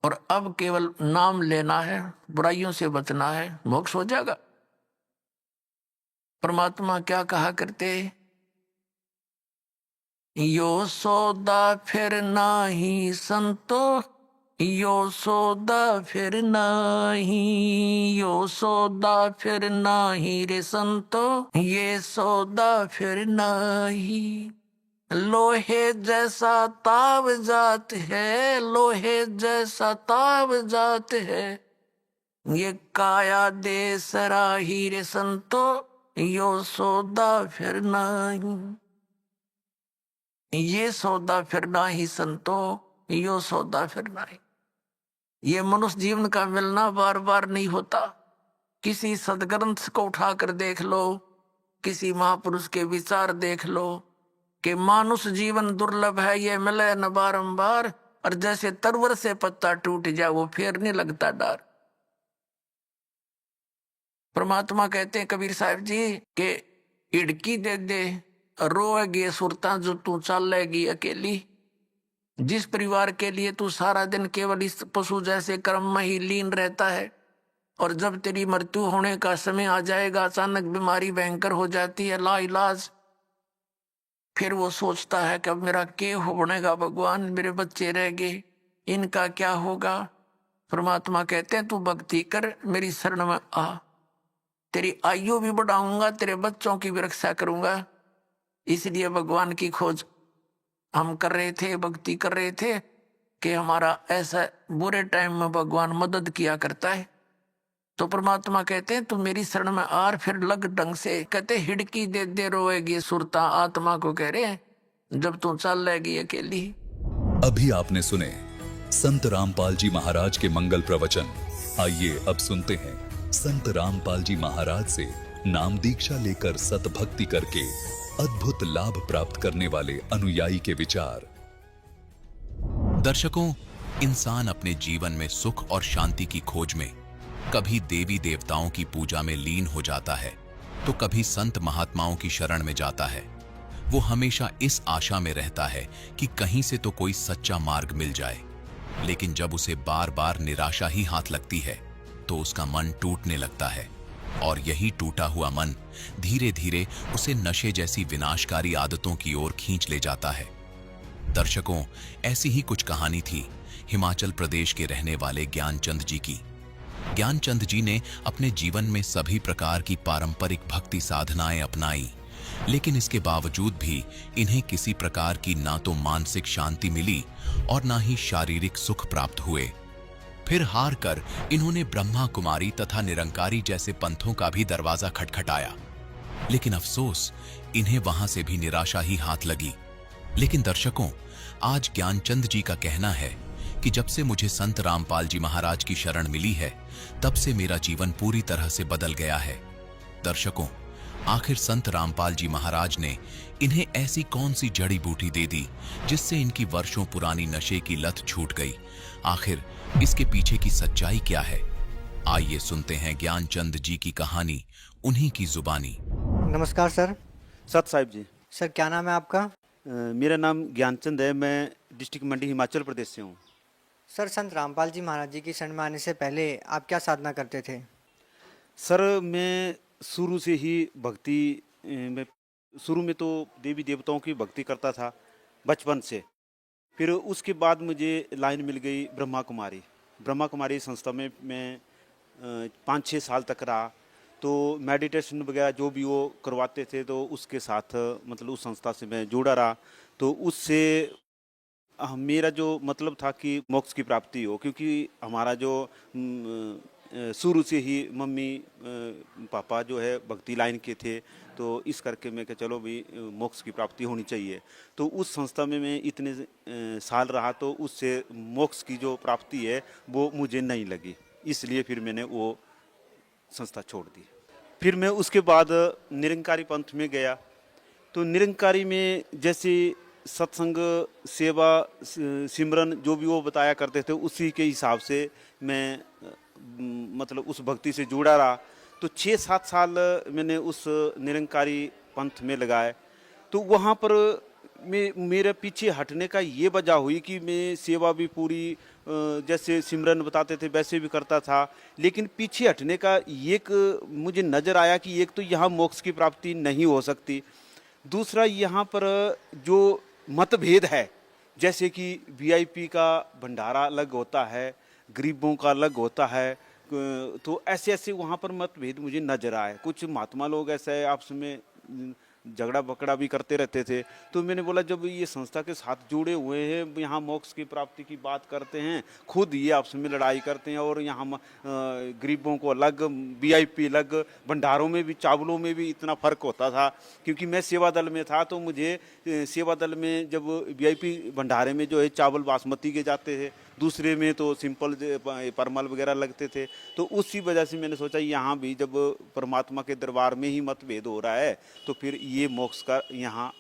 और अब केवल नाम लेना है, बुराइयों से बचना है, मोक्ष हो जाएगा। परमात्मा क्या कहा करते? यो सौदा फिर नाही संतो, यो सौदा फिर नाही, यो सौदा फिर नाही रे संतो, ये सौदा फिर नाही। लोहे जैसा ताव जात है, लोहे जैसा ताव जात है, ये काया दे सराही रे संतो, यो सौदा फिर नाही, ये सौदा फिर नाही संतो, यो सौदा फिर नाही। ये मनुष्य जीवन का मिलना बार बार नहीं होता। किसी सदग्रंथ को उठाकर देख लो, किसी महापुरुष के विचार देख लो कि मानुष जीवन दुर्लभ है, ये मिले न बारंबार, और जैसे तरवर से पत्ता टूट जाए वो फिर नहीं लगता डर। परमात्मा कहते हैं कबीर साहब जी के इड़की दे दे, रोएगी सुरता जो तू चलेगी अकेली। जिस परिवार के लिए तू सारा दिन केवल इस पशु जैसे कर्म में ही लीन रहता है, और जब तेरी मृत्यु होने का समय आ जाएगा, अचानक बीमारी भयंकर हो जाती है लाइलाज, फिर वो सोचता है कि अब मेरा क्या होनेगा भगवान, मेरे बच्चे रह गए, इनका क्या होगा। परमात्मा कहते हैं तू भक्ति कर, मेरी शरण में आ, तेरी आयु भी बढ़ाऊंगा, तेरे बच्चों की भी रक्षा करूंगा। इसलिए भगवान की खोज हम कर रहे थे, भक्ति कर रहे थे कि हमारा ऐसा बुरे टाइम में भगवान मदद किया करता है। तो परमात्मा कहते हैं तू मेरी शरण में आर, फिर लग ढंग से। कहते हिड़की दे दे रोएगी सुरता, आत्मा को कह रहे हैं जब तू चल रहेगी अकेली। अभी आपने सुने संत रामपाल जी महाराज के मंगल प्रवचन। आइए अब सुनते हैं संत रामपाल जी महाराज से नाम दीक्षा लेकर सतभक्ति करके अद्भुत लाभ प्राप्त करने वाले अनुयायी के विचार। दर्शकों, इंसान अपने जीवन में सुख और शांति की खोज में कभी देवी देवताओं की पूजा में लीन हो जाता है, तो कभी संत महात्माओं की शरण में जाता है। वो हमेशा इस आशा में रहता है कि कहीं से तो कोई सच्चा मार्ग मिल जाए, लेकिन जब उसे बार बार निराशा ही हाथ लगती है तो उसका मन टूटने लगता है, और यही टूटा हुआ मन धीरे धीरे उसे नशे जैसी विनाशकारी आदतों की ओर खींच ले जाता है। दर्शकों, ऐसी ही कुछ कहानी थी हिमाचल प्रदेश के रहने वाले ज्ञानचंद जी की। ज्ञानचंद जी ने अपने जीवन में सभी प्रकार की पारंपरिक भक्ति साधनाएं अपनाई, लेकिन इसके बावजूद भी इन्हें किसी प्रकार की ना तो मानसिक शांति मिली और ना ही शारीरिक सुख प्राप्त हुए। फिर हार कर इन्होंने ब्रह्मा कुमारी तथा निरंकारी जैसे पंथों का भी दरवाजा खटखटाया, लेकिन अफसोस इन्हें वहां से भी निराशा ही हाथ लगी। लेकिन दर्शकों, आज ज्ञानचंद जी का कहना है कि जब से मुझे संत रामपाल जी महाराज की शरण मिली है, तब से मेरा जीवन पूरी तरह से बदल गया है। दर्शकों, आखिर संत रामपाल जी महाराज ने इन्हें ऐसी कौन सी जड़ी बूटी दे दी जिससे इनकी वर्षों पुरानी नशे की लत छूट गई? आखिर इसके पीछे की सच्चाई क्या है? आइए सुनते हैं ज्ञानचंद जी की कहानी उन्हीं की जुबानी। नमस्कार सर। सत साहिब जी। सर क्या नाम है आपका? मेरा नाम ज्ञानचंद है, मैं डिस्ट्रिक्ट मंडी हिमाचल प्रदेश से हूँ। सर संत रामपाल जी महाराज जी की शरण में आने से पहले आप क्या साधना करते थे? सर मैं शुरू से ही भक्ति में शुरू में तो देवी देवताओं की भक्ति करता था बचपन से। फिर उसके बाद मुझे लाइन मिल गई ब्रह्मा कुमारी संस्था में मैं 5-6 साल तक रहा। तो मेडिटेशन वगैरह जो भी वो करवाते थे तो उसके साथ मतलब उस संस्था से मैं जुड़ा रहा। तो उससे मेरा जो मतलब था कि मोक्ष की प्राप्ति हो, क्योंकि हमारा जो शुरू से ही मम्मी पापा जो है भक्ति लाइन के थे, तो इस करके मैं कहा चलो भी मोक्ष की प्राप्ति होनी चाहिए। तो उस संस्था में मैं इतने साल रहा तो उससे मोक्ष की जो प्राप्ति है वो मुझे नहीं लगी, इसलिए फिर मैंने वो संस्था छोड़ दी। फिर मैं उसके बाद निरंकारी पंथ में गया। तो निरंकारी में जैसे सत्संग सेवा सिमरन जो भी वो बताया करते थे उसी के हिसाब से मैं मतलब उस भक्ति से जुड़ा रहा। तो 6-7 साल मैंने उस निरंकारी पंथ में लगाए। तो वहाँ पर मेरे पीछे हटने का ये वजह हुई कि मैं सेवा भी पूरी जैसे सिमरन बताते थे वैसे भी करता था, लेकिन पीछे हटने का एक मुझे नज़र आया कि एक तो यहाँ मोक्ष की प्राप्ति नहीं हो सकती, दूसरा यहाँ पर जो मतभेद है, जैसे कि वीआईपी का भंडारा अलग होता है, गरीबों का अलग होता है, तो ऐसे ऐसे वहाँ पर मतभेद मुझे नजर आए। कुछ महात्मा लोग ऐसे आपस में झगड़ा बकड़ा भी करते रहते थे। तो मैंने बोला जब ये संस्था के साथ जुड़े हुए हैं, यहाँ मोक्ष की प्राप्ति की बात करते हैं, खुद ये आपस में लड़ाई करते हैं और यहाँ गरीबों को अलग, वीआईपी अलग, भंडारों में भी चावलों में भी इतना फर्क होता था। क्योंकि मैं सेवा दल में था तो मुझे सेवा दल में जब वीआईपी भंडारे में जो है चावल बासमती के जाते थे, दूसरे में तो सिंपल परमल वगैरह लगते थे। तो उसी वजह से मैंने सोचा यहाँ भी जब परमात्मा के दरबार में ही मतभेद हो रहा है तो फिर ये मोक्ष का यहाँ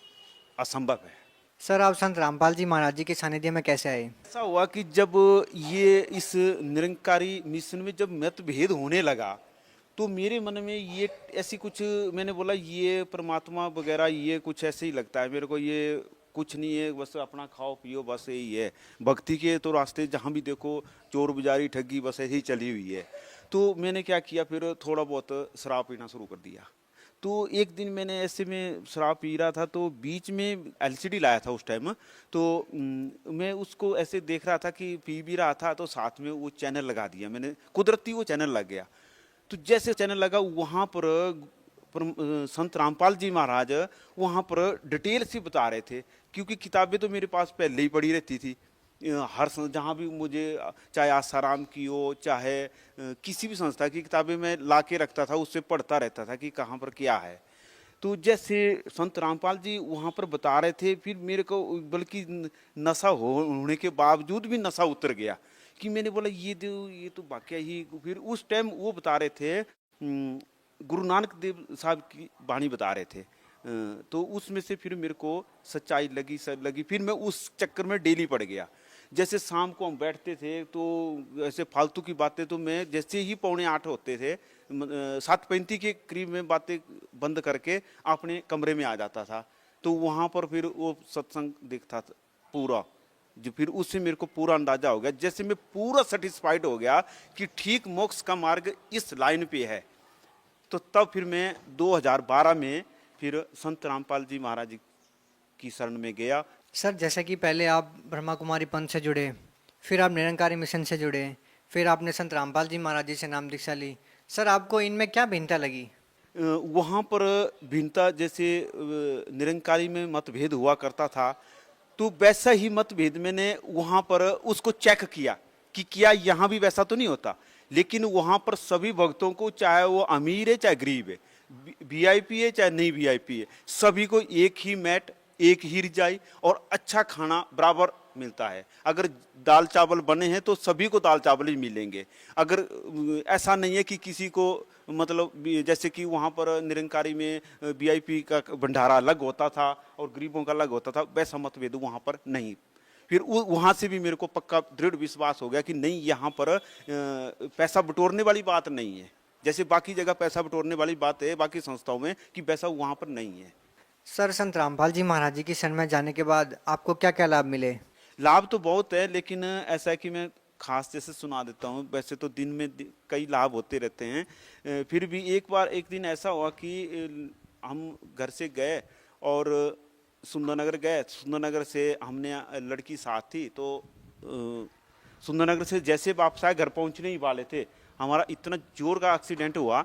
असंभव है। सर आप संत रामपाल जी महाराज जी के सानिध्य में कैसे आए? ऐसा हुआ कि जब ये इस निरंकारी मिशन में जब मतभेद होने लगा तो मेरे मन में ये ऐसी कुछ, मैंने बोला ये परमात्मा वगैरह ये कुछ ऐसे ही लगता है मेरे को, ये कुछ नहीं है, बस अपना खाओ पियो बस यही है। भक्ति के तो रास्ते जहाँ भी देखो चोर बुजारी ठगी बस यही चली हुई है। तो मैंने क्या किया, फिर थोड़ा बहुत शराब पीना शुरू कर दिया। तो एक दिन मैंने ऐसे में शराब पी रहा था तो बीच में एलसीडी लाया था उस टाइम, तो मैं उसको ऐसे देख रहा था कि पी भी रहा था, तो साथ में वो चैनल लगा दिया मैंने, कुदरती वो चैनल लग गया। तो जैसे चैनल लगा वहाँ पर संत रामपाल जी महाराज वहाँ पर डिटेल से बता रहे थे, क्योंकि किताबें तो मेरे पास पहले ही पढ़ी रहती थी। हर जहाँ भी मुझे, चाहे आसाराम की हो चाहे किसी भी संस्था की किताबें मैं ला के रखता था, उससे पढ़ता रहता था कि कहाँ पर क्या है। तो जैसे संत रामपाल जी वहाँ पर बता रहे थे, फिर मेरे को बल्कि नशा होने के बावजूद भी नशा उतर गया कि मैंने बोला ये तो वाकया ही। फिर उस टाइम वो बता रहे थे, गुरु नानक देव साहब की वाणी बता रहे थे, तो उसमें से फिर मेरे को सच्चाई लगी। फिर मैं उस चक्कर में डेली पड़ गया। जैसे शाम को हम बैठते थे तो ऐसे फालतू की बातें, तो मैं जैसे ही 7:45 होते थे 7:35 के करीब में बातें बंद करके अपने कमरे में आ जाता था। तो वहाँ पर फिर वो सत्संग देखता था पूरा, जो फिर उससे मेरे को पूरा अंदाजा हो गया, जैसे मैं पूरा सेटिस्फाइड हो गया कि ठीक मोक्ष का मार्ग इस लाइन पे है। तो तब फिर मैं 2012 में फिर संत रामपाल जी महाराज की शरण में गया। सर जैसे कि पहले आप ब्रह्मा कुमारी पंथ से जुड़े, फिर आप निरंकारी मिशन से जुड़े, फिर आपने संत रामपाल जी महाराज जी से नाम दीक्षा ली, सर आपको इनमें क्या भिन्नता लगी? वहाँ पर भिन्नता, जैसे निरंकारी में मतभेद हुआ करता था तो वैसा ही मतभेद मैंने वहाँ पर उसको चेक किया कि क्या यहाँ भी वैसा तो नहीं होता। लेकिन वहाँ पर सभी भक्तों को, चाहे वो अमीर है चाहे गरीब है, वीआईपी है चाहे नहीं वीआईपी है, सभी को एक ही मैट, एक ही रिजाई और अच्छा खाना बराबर मिलता है। अगर दाल चावल बने हैं तो सभी को दाल चावल ही मिलेंगे। अगर ऐसा नहीं है कि किसी को मतलब जैसे कि वहाँ पर निरंकारी में वीआईपी का भंडारा अलग होता था और गरीबों का अलग होता था, वैसा मतभेद वहाँ पर नहीं। फिर वहाँ से भी मेरे को पक्का दृढ़ विश्वास हो गया कि नहीं, यहाँ पर पैसा बटोरने वाली बात नहीं है। जैसे बाकी जगह पैसा बटोरने वाली बात है बाकी संस्थाओं में, कि वैसा वहाँ पर नहीं है। सर संत रामपाल जी महाराज जी की शरण में जाने के बाद आपको क्या क्या लाभ मिले? लाभ तो बहुत है, लेकिन ऐसा है कि मैं खास जैसे सुना देता हूँ। वैसे तो दिन में कई लाभ होते रहते हैं, फिर भी एक दिन ऐसा हुआ कि हम घर से गए और सुंदरनगर गए। सुंदरनगर से हमने लड़की साथ थी, तो सुंदरनगर से जैसे वापस आए, घर पहुँचने ही वाले थे, हमारा इतना जोर का एक्सीडेंट हुआ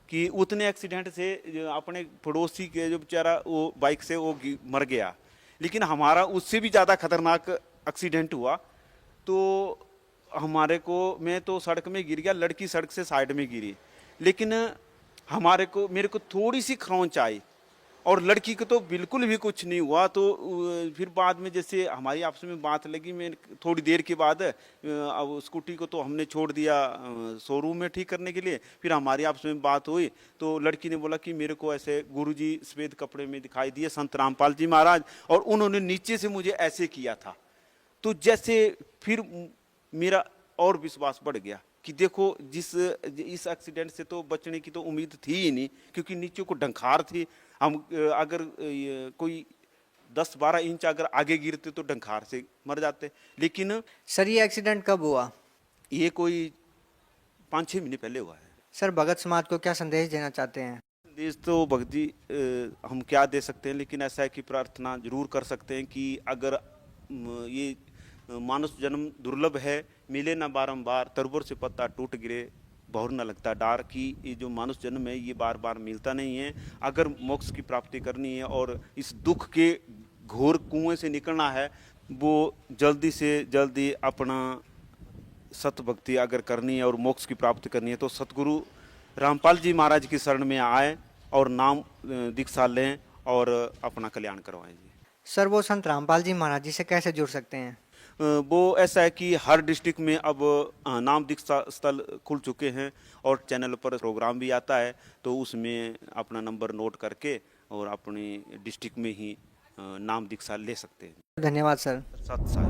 कि उतने एक्सीडेंट से अपने पड़ोसी के जो बेचारा वो बाइक से वो मर गया, लेकिन हमारा उससे भी ज़्यादा खतरनाक एक्सीडेंट हुआ। तो हमारे को, मैं तो सड़क में गिर गया, लड़की सड़क से साइड में गिरी, लेकिन मेरे को थोड़ी सी खरोंच आई और लड़की को तो बिल्कुल भी कुछ नहीं हुआ। तो फिर बाद में जैसे हमारी आपस में बात लगी, मैं थोड़ी देर के बाद अब स्कूटी को तो हमने छोड़ दिया शोरूम में ठीक करने के लिए। फिर हमारी आपस में बात हुई तो लड़की ने बोला कि मेरे को ऐसे गुरुजी सफेद कपड़े में दिखाई दिए, संत रामपाल जी महाराज, और उन्होंने नीचे से मुझे ऐसे किया था। तो जैसे फिर मेरा और विश्वास बढ़ गया कि देखो इस एक्सीडेंट से तो बचने की तो उम्मीद थी ही नहीं, क्योंकि नीचे को डंखार थी। हम अगर कोई 10-12 इंच अगर आगे गिरते तो डंखार से मर जाते। लेकिन सर ये एक्सीडेंट कब हुआ? ये कोई 5-6 महीने पहले हुआ है। सर भगत समाज को क्या संदेश देना चाहते हैं? संदेश तो भगत जी हम क्या दे सकते हैं, लेकिन ऐसा है कि प्रार्थना जरूर कर सकते हैं कि अगर ये मानुष जन्म दुर्लभ है, मिले ना बारंबार, तरबुर से पत्ता टूट गिरे बहुर न लगता डार, की ये जो मानुष जन्म है ये बार बार मिलता नहीं है। अगर मोक्ष की प्राप्ति करनी है और इस दुख के घोर कुएं से निकलना है, वो जल्दी से जल्दी अपना सत भक्ति अगर करनी है और मोक्ष की प्राप्ति करनी है तो सतगुरु रामपाल जी महाराज की शरण में आए और नाम दीक्षा लें और अपना कल्याण करवाएं। सर वो संत रामपाल जी महाराज जी से कैसे जुड़ सकते हैं? वो ऐसा है कि हर डिस्ट्रिक्ट में अब नाम दीक्षा स्थल खुल चुके हैं और चैनल पर प्रोग्राम भी आता है, तो उसमें अपना नंबर नोट करके और अपनी डिस्ट्रिक्ट में ही नाम दीक्षा ले सकते हैं। धन्यवाद सर। सत साई।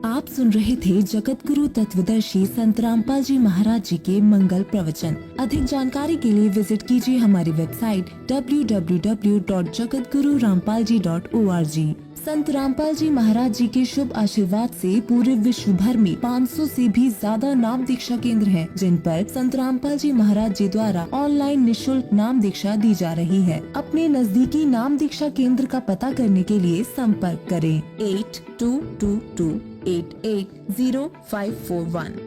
आप सुन रहे थे जगत गुरु तत्वदर्शी संत रामपाल जी महाराज जी के मंगल प्रवचन। अधिक जानकारी के लिए विजिट कीजिए हमारी वेबसाइट www.jagatgururampalji.org। संत रामपाल जी महाराज जी के शुभ आशीर्वाद से पूरे विश्व भर में 500 से भी ज्यादा नाम दीक्षा केंद्र हैं, जिन पर संत रामपाल जी महाराज जी द्वारा ऑनलाइन निशुल्क नाम दीक्षा दी जा रही है। अपने नजदीकी नाम दीक्षा केंद्र का पता करने के लिए संपर्क करें 8222880541।